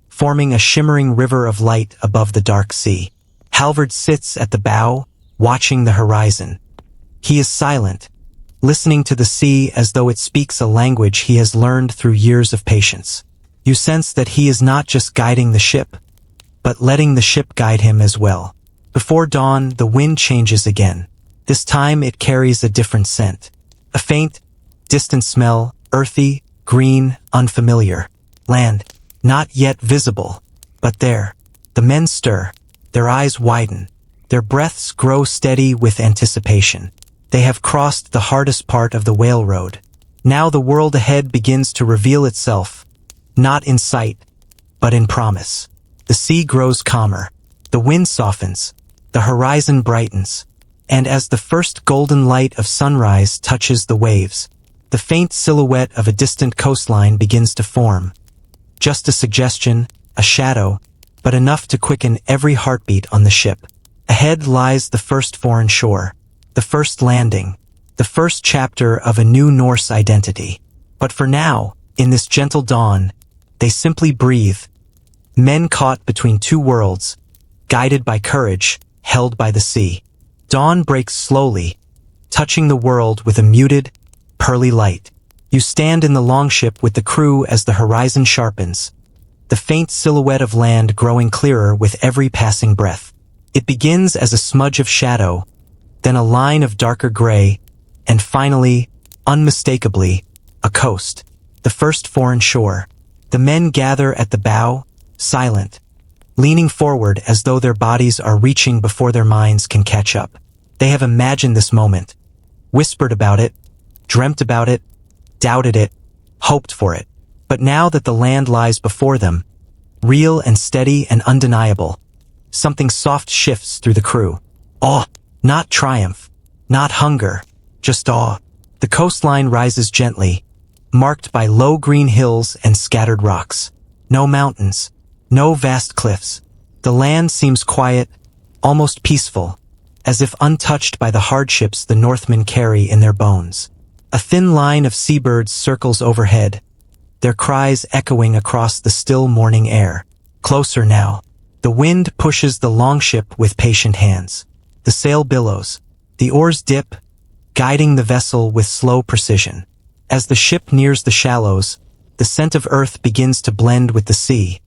Speaker 1: forming a shimmering river of light above the dark sea. Halvard sits at the bow, watching the horizon. He is silent, listening to the sea as though it speaks a language he has learned through years of patience. You sense that he is not just guiding the ship, but letting the ship guide him as well. Before dawn, the wind changes again. This time it carries a different scent. A faint, distant smell, earthy, green, unfamiliar. Land, not yet visible, but there. The men stir, their eyes widen, their breaths grow steady with anticipation. They have crossed the hardest part of the whale road. Now the world ahead begins to reveal itself, not in sight, but in promise. The sea grows calmer, the wind softens, the horizon brightens, and as the first golden light of sunrise touches the waves, the faint silhouette of a distant coastline begins to form. Just a suggestion, a shadow, but enough to quicken every heartbeat on the ship. Ahead lies the first foreign shore, the first landing, the first chapter of a new Norse identity. But for now, in this gentle dawn, they simply breathe. Men caught between two worlds, guided by courage, held by the sea. Dawn breaks slowly, touching the world with a muted, pearly light. You stand in the longship with the crew as the horizon sharpens, the faint silhouette of land growing clearer with every passing breath. It begins as a smudge of shadow, then a line of darker gray, and finally, unmistakably, a coast, the first foreign shore. The men gather at the bow, silent, leaning forward as though their bodies are reaching before their minds can catch up. They have imagined this moment, whispered about it, dreamt about it, doubted it, hoped for it. But now that the land lies before them, real and steady and undeniable, something soft shifts through the crew. Awe, not triumph, not hunger, just awe. The coastline rises gently, marked by low green hills and scattered rocks. No mountains, no vast cliffs. The land seems quiet, almost peaceful, as if untouched by the hardships the Northmen carry in their bones. A thin line of seabirds circles overhead, their cries echoing across the still morning air. Closer now. The wind pushes the longship with patient hands. The sail billows. The oars dip, guiding the vessel with slow precision. As the ship nears the shallows, the scent of earth begins to blend with the sea.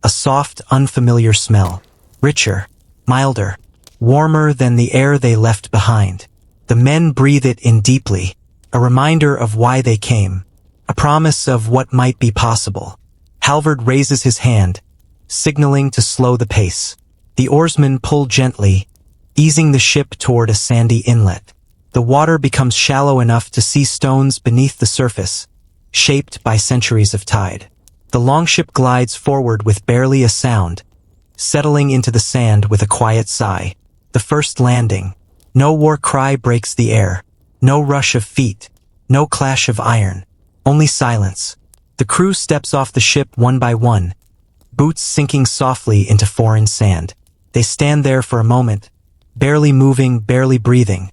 Speaker 1: A soft, unfamiliar smell. Richer, milder, warmer than the air they left behind. The men breathe it in deeply, a reminder of why they came, a promise of what might be possible. Halvard raises his hand, signaling to slow the pace. The oarsmen pull gently, easing the ship toward a sandy inlet. The water becomes shallow enough to see stones beneath the surface, shaped by centuries of tide. The longship glides forward with barely a sound, settling into the sand with a quiet sigh. The first landing. No war cry breaks the air. No rush of feet. No clash of iron. Only silence. The crew steps off the ship one by one, boots sinking softly into foreign sand. They stand there for a moment, barely moving, barely breathing,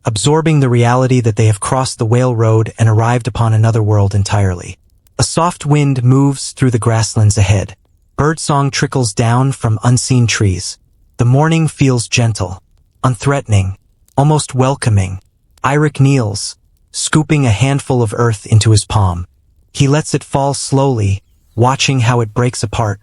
Speaker 1: absorbing the reality that they have crossed the whale road and arrived upon another world entirely. A soft wind moves through the grasslands ahead. Birdsong trickles down from unseen trees. The morning feels gentle, unthreatening, almost welcoming. Eirik kneels, scooping a handful of earth into his palm. He lets it fall slowly, watching how it breaks apart,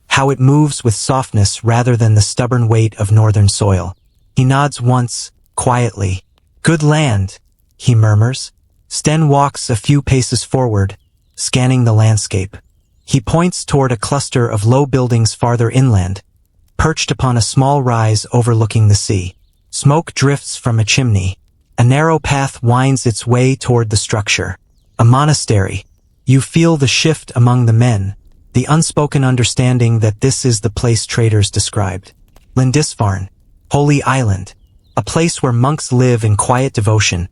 Speaker 1: how it moves with softness rather than the stubborn weight of northern soil. He nods once, quietly. Good land, he murmurs. Sten walks a few paces forward, scanning the landscape. He points toward a cluster of low buildings farther inland, perched upon a small rise overlooking the sea. Smoke drifts from a chimney. A narrow path winds its way toward the structure. A monastery. You feel the shift among the men, the unspoken understanding that this is the place traders described. Lindisfarne, Holy Island, a place where monks live in quiet devotion,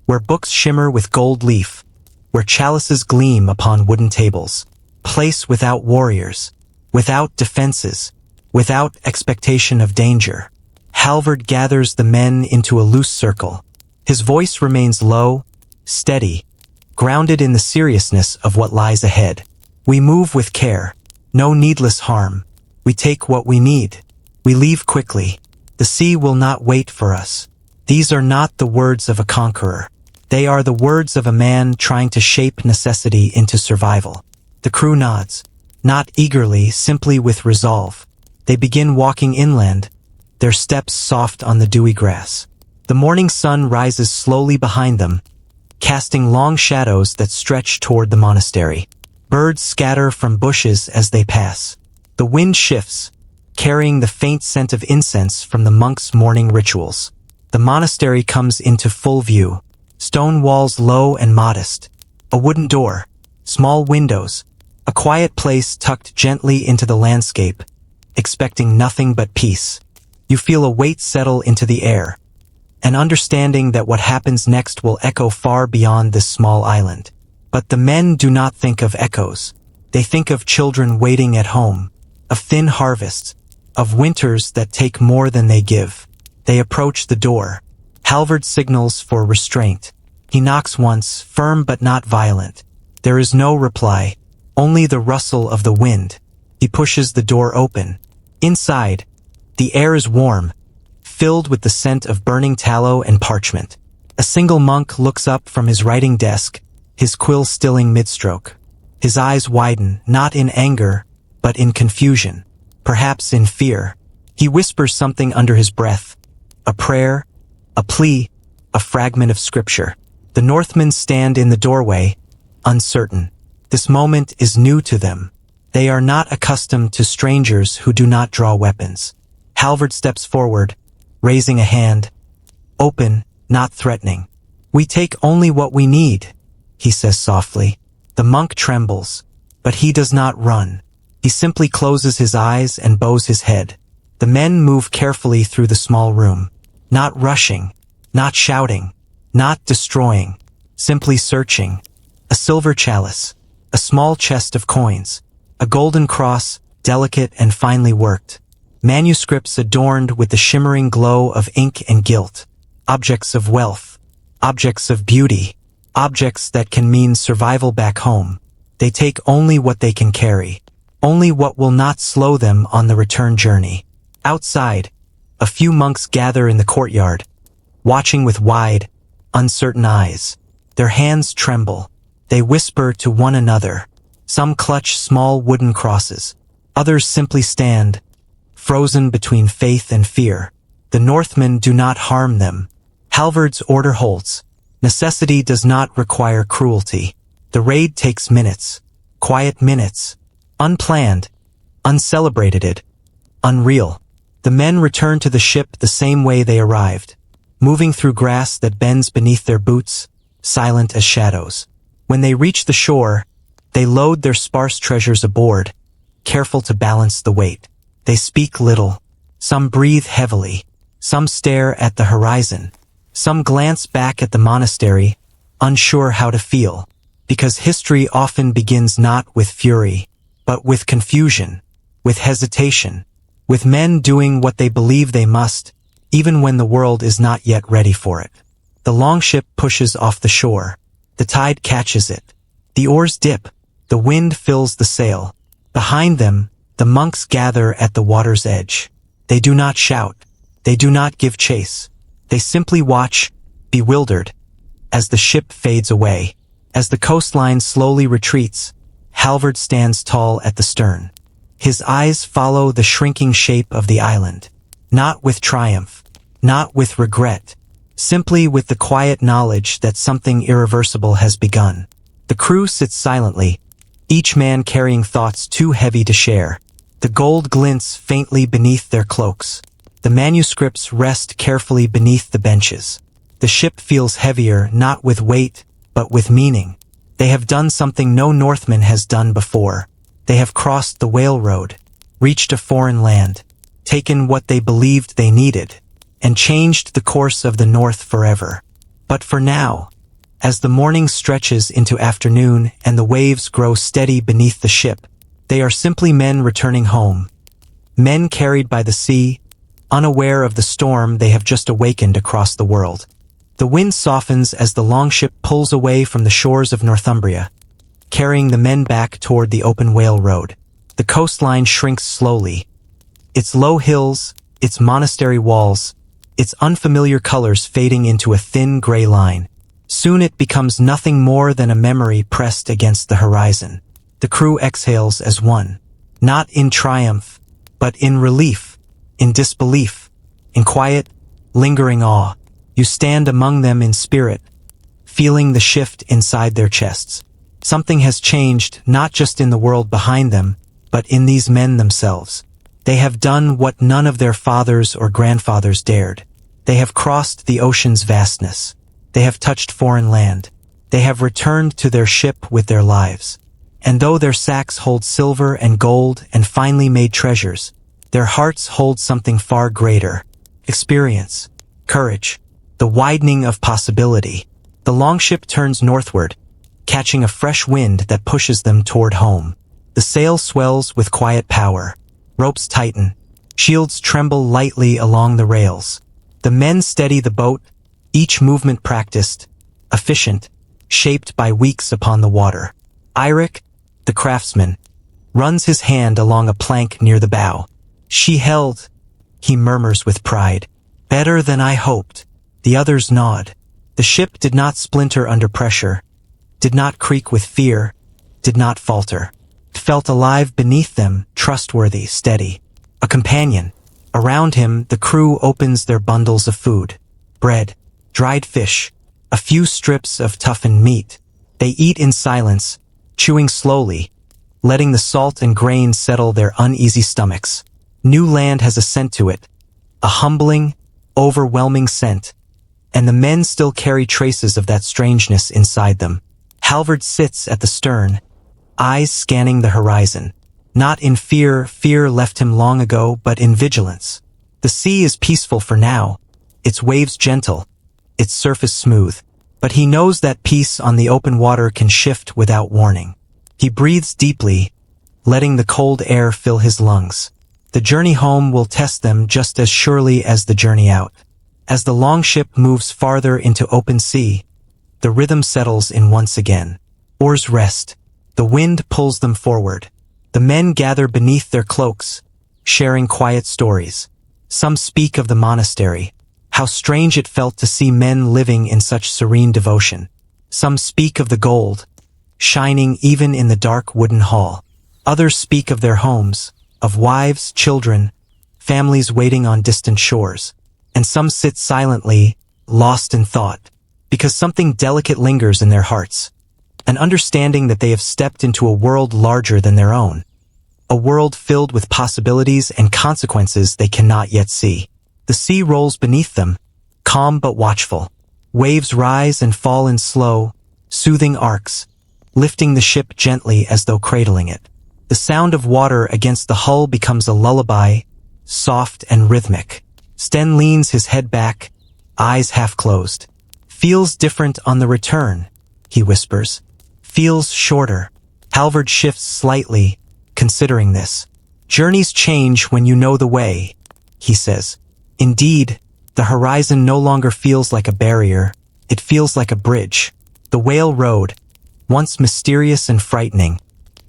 Speaker 1: where books shimmer with gold leaf, where chalices gleam upon wooden tables. Place without warriors, without defenses, without expectation of danger. Halvard gathers the men into a loose circle. His voice remains low, steady, grounded in the seriousness of what lies ahead. We move with care. No needless harm. We take what we need. We leave quickly. The sea will not wait for us. These are not the words of a conqueror. They are the words of a man trying to shape necessity into survival. The crew nods. Not eagerly, simply with resolve. They begin walking inland, their steps soft on the dewy grass. The morning sun rises slowly behind them, casting long shadows that stretch toward the monastery. Birds scatter from bushes as they pass. The wind shifts, carrying the faint scent of incense from the monks' morning rituals. The monastery comes into full view. Stone walls low and modest. A wooden door. Small windows. A quiet place tucked gently into the landscape, expecting nothing but peace. You feel a weight settle into the air, an understanding that what happens next will echo far beyond this small island. But the men do not think of echoes. They think of children waiting at home, of thin harvests, of winters that take more than they give. They approach the door. Halvard signals for restraint. He knocks once, firm but not violent. There is no reply, only the rustle of the wind. He pushes the door open. Inside, the air is warm, filled with the scent of burning tallow and parchment. A single monk looks up from his writing desk, his quill stilling mid-stroke. His eyes widen, not in anger, but in confusion, perhaps in fear. He whispers something under his breath, a prayer, a plea, a fragment of scripture. The Northmen stand in the doorway, uncertain. This moment is new to them. They are not accustomed to strangers who do not draw weapons. Halvard steps forward, raising a hand. Open, not threatening. We take only what we need, he says softly. The monk trembles, but he does not run. He simply closes his eyes and bows his head. The men move carefully through the small room, not rushing, not shouting, not destroying, simply searching. A silver chalice, a small chest of coins, a golden cross, delicate and finely worked. Manuscripts adorned with the shimmering glow of ink and gilt. Objects of wealth, objects of beauty, objects that can mean survival back home. They take only what they can carry, only what will not slow them on the return journey. Outside, a few monks gather in the courtyard, watching with wide, uncertain eyes. Their hands tremble. They whisper to one another. Some clutch small wooden crosses. Others simply stand, frozen between faith and fear. The Northmen do not harm them. Halvard's order holds. Necessity does not require cruelty. The raid takes minutes. Quiet minutes. Unplanned. Uncelebrated. Unreal. The men return to the ship the same way they arrived, moving through grass that bends beneath their boots, silent as shadows. When they reach the shore, they load their sparse treasures aboard, careful to balance the weight. They speak little. Some breathe heavily. Some stare at the horizon. Some glance back at the monastery, unsure how to feel, because history often begins not with fury, but with confusion, with hesitation, with men doing what they believe they must, even when the world is not yet ready for it. The longship pushes off the shore. The tide catches it. The oars dip. The wind fills the sail. Behind them, the monks gather at the water's edge. They do not shout. They do not give chase. They simply watch, bewildered, as the ship fades away. As the coastline slowly retreats, Halvard stands tall at the stern. His eyes follow the shrinking shape of the island. Not with triumph, not with regret, simply with the quiet knowledge that something irreversible has begun. The crew sits silently, each man carrying thoughts too heavy to share. The gold glints faintly beneath their cloaks. The manuscripts rest carefully beneath the benches. The ship feels heavier not with weight, but with meaning. They have done something no Northman has done before. They have crossed the whale road, reached a foreign land, taken what they believed they needed, and changed the course of the North forever. But for now, as the morning stretches into afternoon and the waves grow steady beneath the ship, they are simply men returning home. Men carried by the sea, unaware of the storm they have just awakened across the world. The wind softens as the longship pulls away from the shores of Northumbria, carrying the men back toward the open whale road. The coastline shrinks slowly. Its low hills, its monastery walls, its unfamiliar colors fading into a thin gray line. Soon it becomes nothing more than a memory pressed against the horizon. The crew exhales as one, not in triumph, but in relief, in disbelief, in quiet, lingering awe. You stand among them in spirit, feeling the shift inside their chests. Something has changed not just in the world behind them, but in these men themselves. They have done what none of their fathers or grandfathers dared. They have crossed the ocean's vastness. They have touched foreign land. They have returned to their ship with their lives. And though their sacks hold silver and gold and finely made treasures, their hearts hold something far greater. Experience, courage, the widening of possibility. The longship turns northward, catching a fresh wind that pushes them toward home. The sail swells with quiet power. Ropes tighten. Shields tremble lightly along the rails. The men steady the boat, each movement practiced, efficient, shaped by weeks upon the water. Eirik, the craftsman, runs his hand along a plank near the bow. She held, he murmurs with pride. Better than I hoped. The others nod. The ship did not splinter under pressure, did not creak with fear, did not falter. It felt alive beneath them, trustworthy, steady. A companion. Around him, the crew opens their bundles of food. Bread, dried fish, a few strips of toughened meat. They eat in silence, chewing slowly, letting the salt and grain settle their uneasy stomachs. New land has a scent to it, a humbling, overwhelming scent, and the men still carry traces of that strangeness inside them. Halvard sits at the stern, eyes scanning the horizon. Not in fear, fear left him long ago, but in vigilance. The sea is peaceful for now, its waves gentle, its surface smooth, but he knows that peace on the open water can shift without warning. He breathes deeply, letting the cold air fill his lungs. The journey home will test them just as surely as the journey out. As the longship moves farther into open sea, the rhythm settles in once again. Oars rest. The wind pulls them forward. The men gather beneath their cloaks, sharing quiet stories. Some speak of the monastery, how strange it felt to see men living in such serene devotion. Some speak of the gold, shining even in the dark wooden hall. Others speak of their homes, of wives, children, families waiting on distant shores. And some sit silently, lost in thought, because something delicate lingers in their hearts. An understanding that they have stepped into a world larger than their own. A world filled with possibilities and consequences they cannot yet see. The sea rolls beneath them, calm but watchful. Waves rise and fall in slow, soothing arcs, lifting the ship gently as though cradling it. The sound of water against the hull becomes a lullaby, soft and rhythmic. Sten leans his head back, eyes half closed. Feels different on the return, he whispers. Feels shorter. Halvard shifts slightly, considering this. Journeys change when you know the way, he says. Indeed, the horizon no longer feels like a barrier, it feels like a bridge. The Whale Road, once mysterious and frightening,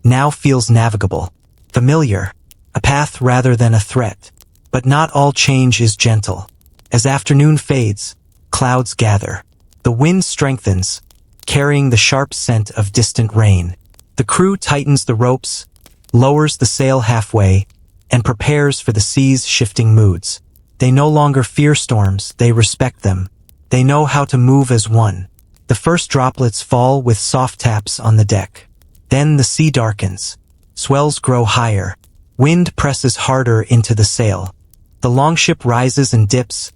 Speaker 1: now feels navigable, familiar, a path rather than a threat. But not all change is gentle. As afternoon fades, clouds gather. The wind strengthens, carrying the sharp scent of distant rain. The crew tightens the ropes, lowers the sail halfway, and prepares for the sea's shifting moods. They no longer fear storms, they respect them. They know how to move as one. The first droplets fall with soft taps on the deck. Then the sea darkens. Swells grow higher. Wind presses harder into the sail. The longship rises and dips,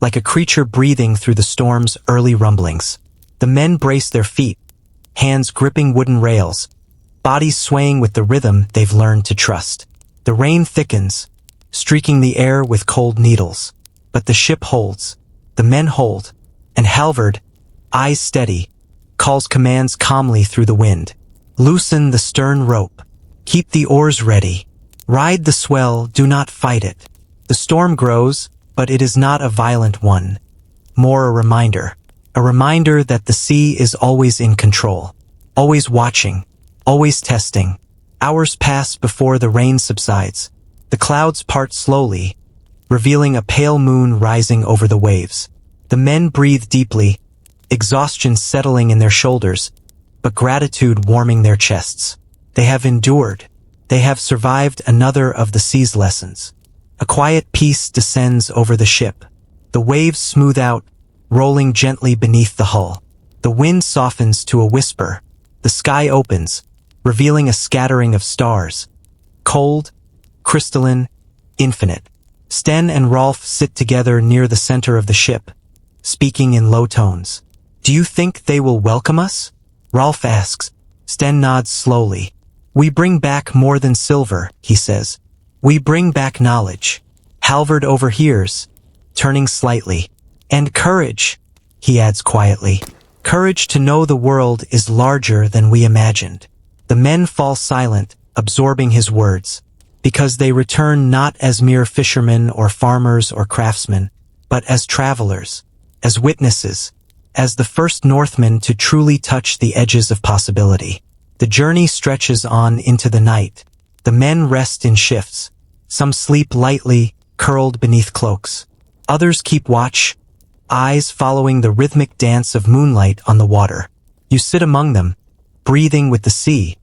Speaker 1: like a creature breathing through the storm's early rumblings. The men brace their feet, hands gripping wooden rails, bodies swaying with the rhythm they've learned to trust. The rain thickens, streaking the air with cold needles. But the ship holds, the men hold, and Halvard, eyes steady, calls commands calmly through the wind. Loosen the stern rope. Keep the oars ready. Ride the swell, do not fight it. The storm grows, but it is not a violent one. More a reminder that the sea is always in control, always watching, always testing. Hours pass before the rain subsides. The clouds part slowly, revealing a pale moon rising over the waves. The men breathe deeply, exhaustion settling in their shoulders, but gratitude warming their chests. They have endured. They have survived another of the sea's lessons. A quiet peace descends over the ship. The waves smooth out, rolling gently beneath the hull. The wind softens to a whisper. The sky opens, revealing a scattering of stars. Cold, crystalline, infinite. Sten and Rolf sit together near the center of the ship, speaking in low tones. Do you think they will welcome us? Rolf asks. Sten nods slowly. We bring back more than silver, he says. We bring back knowledge. Halvard overhears, turning slightly. And courage, he adds quietly. Courage to know the world is larger than we imagined. The men fall silent, absorbing his words, because they return not as mere fishermen or farmers or craftsmen, but as travelers, as witnesses, as the first Northmen to truly touch the edges of possibility. The journey stretches on into the night. The men rest in shifts. Some sleep lightly, curled beneath cloaks. Others keep watch, eyes following the rhythmic dance of moonlight on the water. You sit among them, breathing with the sea,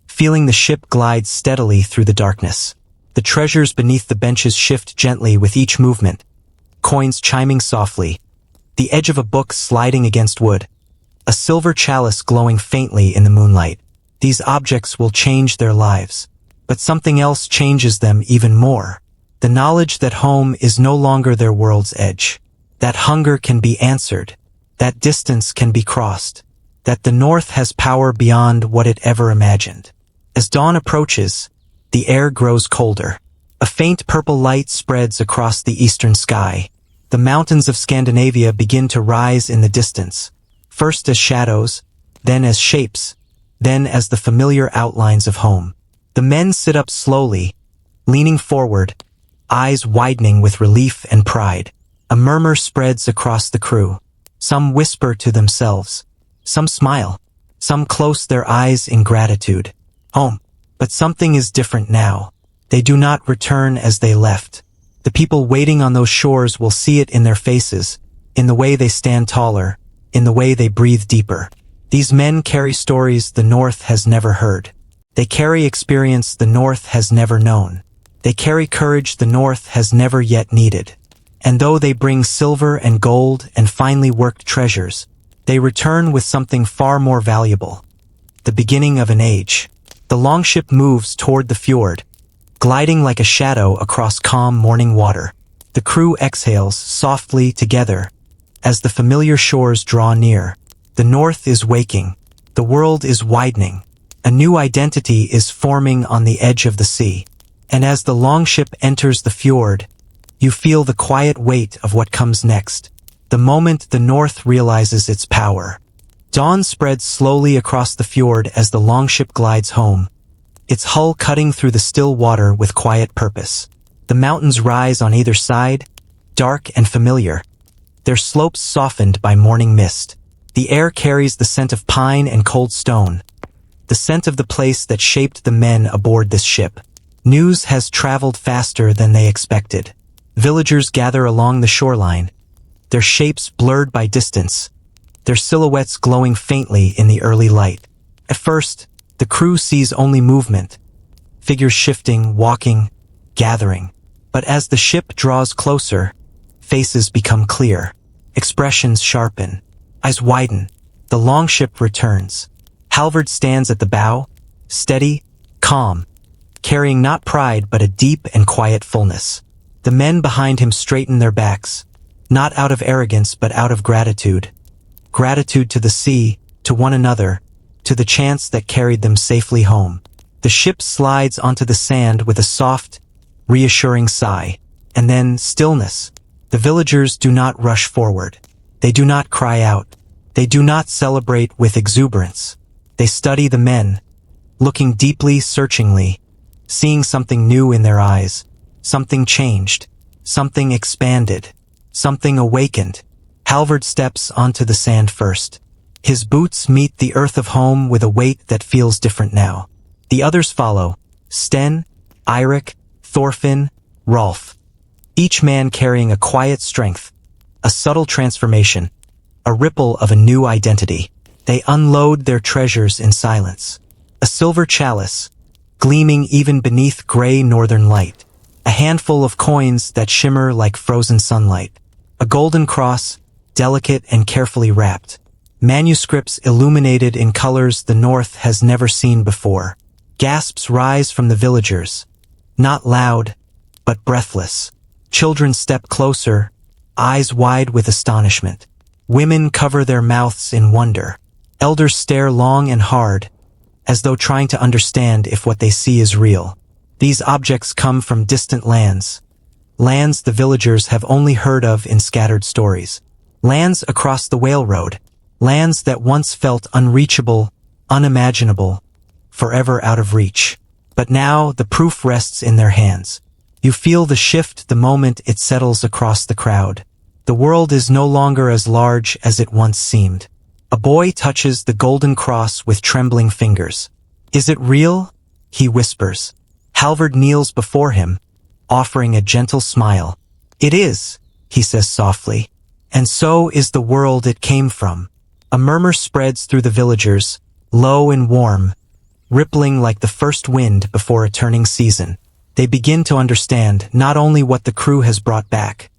Speaker 1: feeling the ship glide steadily through the darkness. The treasures beneath the benches shift gently with each movement, coins chiming softly, the edge of a book sliding against wood, a silver chalice glowing faintly in the moonlight. These objects will change their lives. But something else changes them even more. The knowledge that home is no longer their world's edge. That hunger can be answered. That distance can be crossed. That the North has power beyond what it ever imagined. As dawn approaches, the air grows colder. A faint purple light spreads across the eastern sky. The mountains of Scandinavia begin to rise in the distance, first as shadows, then as shapes, then as the familiar outlines of home. The men sit up slowly, leaning forward, eyes widening with relief and pride. A murmur spreads across the crew. Some whisper to themselves. Some smile. Some close their eyes in gratitude. Home. But something is different now. They do not return as they left. The people waiting on those shores will see it in their faces, in the way they stand taller, in the way they breathe deeper. These men carry stories the North has never heard. They carry experience the North has never known. They carry courage the North has never yet needed. And though they bring silver and gold and finely worked treasures, they return with something far more valuable. The beginning of an age. The longship moves toward the fjord, gliding like a shadow across calm morning water. The crew exhales softly together as the familiar shores draw near. The North is waking. The world is widening. A new identity is forming on the edge of the sea. And as the longship enters the fjord, you feel the quiet weight of what comes next. The moment the North realizes its power. Dawn spreads slowly across the fjord as the longship glides home, its hull cutting through the still water with quiet purpose. The mountains rise on either side, dark and familiar, their slopes softened by morning mist. The air carries the scent of pine and cold stone, the scent of the place that shaped the men aboard this ship. News has traveled faster than they expected. Villagers gather along the shoreline, their shapes blurred by distance, their silhouettes glowing faintly in the early light. At first, the crew sees only movement, figures shifting, walking, gathering. But as the ship draws closer, faces become clear, expressions sharpen, eyes widen. The longship returns. Halvard stands at the bow, steady, calm, carrying not pride but a deep and quiet fullness. The men behind him straighten their backs, not out of arrogance but out of gratitude. Gratitude to the sea, to one another, to the chance that carried them safely home. The ship slides onto the sand with a soft, reassuring sigh. And then stillness. The villagers do not rush forward. They do not cry out. They do not celebrate with exuberance. They study the men, looking deeply, searchingly, seeing something new in their eyes. Something changed. Something expanded. Something awakened. Halvard steps onto the sand first. His boots meet the earth of home with a weight that feels different now. The others follow. Sten, Eirik, Thorfinn, Rolf. Each man carrying a quiet strength, a subtle transformation, a ripple of a new identity. They unload their treasures in silence. A silver chalice, gleaming even beneath gray northern light. A handful of coins that shimmer like frozen sunlight. A golden cross, delicate and carefully wrapped. Manuscripts illuminated in colors the North has never seen before. Gasps rise from the villagers. Not loud, but breathless. Children step closer, eyes wide with astonishment. Women cover their mouths in wonder. Elders stare long and hard, as though trying to understand if what they see is real. These objects come from distant lands. Lands the villagers have only heard of in scattered stories. Lands across the whale road. Lands that once felt unreachable, unimaginable, forever out of reach. But now the proof rests in their hands. You feel the shift the moment it settles across the crowd. The world is no longer as large as it once seemed. A boy touches the golden cross with trembling fingers. "Is it real?" he whispers. Halvard kneels before him, offering a gentle smile. "It is," he says softly. "And so is the world it came from." A murmur spreads through the villagers, low and warm, rippling like the first wind before a turning season. They begin to understand not only what the crew has brought back,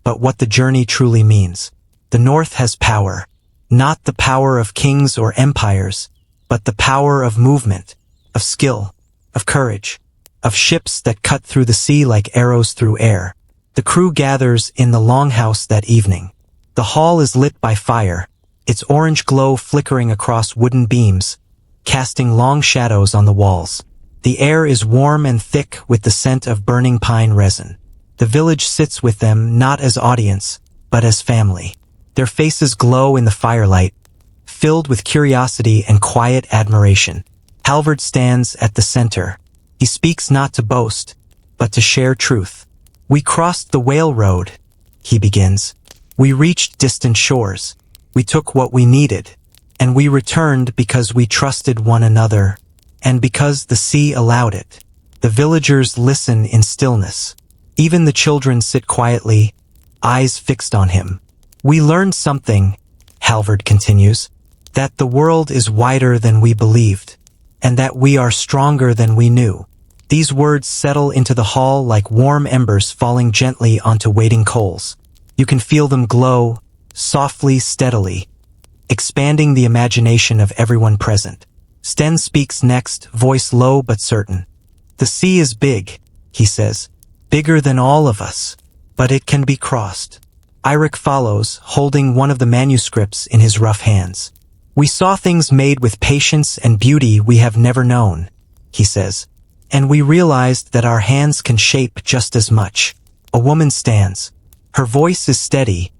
Speaker 1: but what the journey truly means. The North has power, not the power of kings or empires, but the power of movement, of skill, of courage, of ships that cut through the sea like arrows through air. The crew gathers in the longhouse that evening. The hall is lit by fire, its orange glow flickering across wooden beams, casting long shadows on the walls. The air is warm and thick with the scent of burning pine resin. The village sits with them not as audience, but as family. Their faces glow in the firelight, filled with curiosity and quiet admiration. Halvard stands at the center. He speaks not to boast, but to share truth. "We crossed the whale road," he begins. "We reached distant shores. We took what we needed, and we returned because we trusted one another, and because the sea allowed it." The villagers listen in stillness. Even the children sit quietly, eyes fixed on him. "We learned something," Halvard continues, "that the world is wider than we believed, and that we are stronger than we knew." These words settle into the hall like warm embers falling gently onto waiting coals. You can feel them glow, softly, steadily, expanding the imagination of everyone present. Sten speaks next, voice low but certain. "The sea is big," he says, "bigger than all of us, but it can be crossed." Eirik follows, holding one of the manuscripts in his rough hands. "We saw things made with patience and beauty we have never known," he says, "and we realized that our hands can shape just as much." A woman stands. Her voice is steady,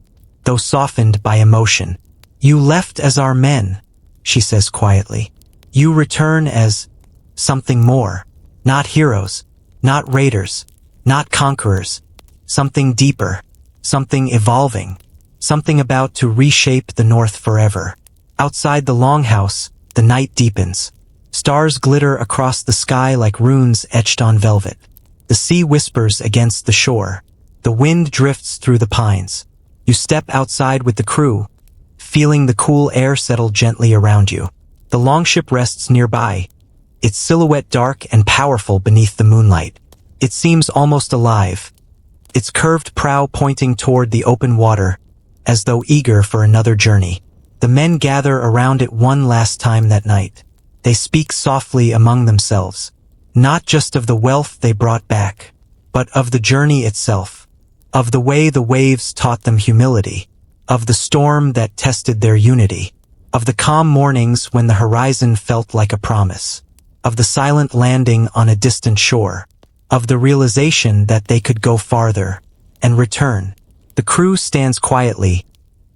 Speaker 1: though softened by emotion. "You left as our men," she says quietly. "You return as something more. Not heroes, not raiders, not conquerors. Something deeper, something evolving, something about to reshape the North forever." Outside the longhouse, the night deepens. Stars glitter across the sky like runes etched on velvet. The sea whispers against the shore. The wind drifts through the pines. You step outside with the crew, feeling the cool air settle gently around you. The longship rests nearby, its silhouette dark and powerful beneath the moonlight. It seems almost alive, its curved prow pointing toward the open water, as though eager for another journey. The men gather around it one last time that night. They speak softly among themselves, not just of the wealth they brought back, but of the journey itself, of the way the waves taught them humility, of the storm that tested their unity, of the calm mornings when the horizon felt like a promise, of the silent landing on a distant shore, of the realization that they could go farther and return. The crew stands quietly,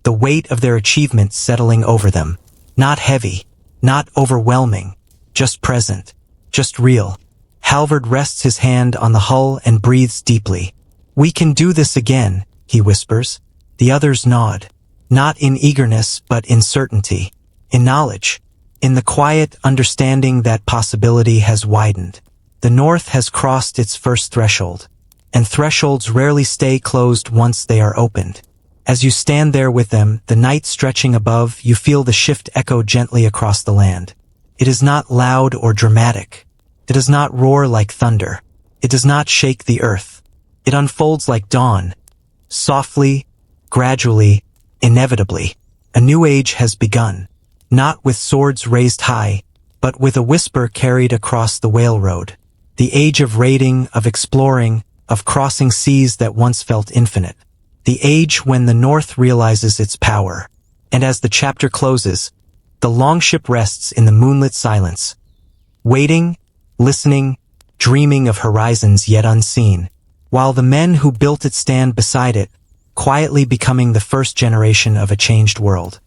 Speaker 1: the weight of their achievement settling over them. Not heavy, not overwhelming, just present, just real. Halvard rests his hand on the hull and breathes deeply. "We can do this again," he whispers. The others nod, not in eagerness but in certainty, in knowledge, in the quiet understanding that possibility has widened. The North has crossed its first threshold, and thresholds rarely stay closed once they are opened. As you stand there with them, the night stretching above, you feel the shift echo gently across the land. It is not loud or dramatic. It does not roar like thunder. It does not shake the earth. It unfolds like dawn, softly, gradually, inevitably. A new age has begun, not with swords raised high, but with a whisper carried across the whale road. The age of raiding, of exploring, of crossing seas that once felt infinite. The age when the North realizes its power. And as the chapter closes, the longship rests in the moonlit silence, waiting, listening, dreaming of horizons yet unseen, while the men who built it stand beside it, quietly becoming the first generation of a changed world.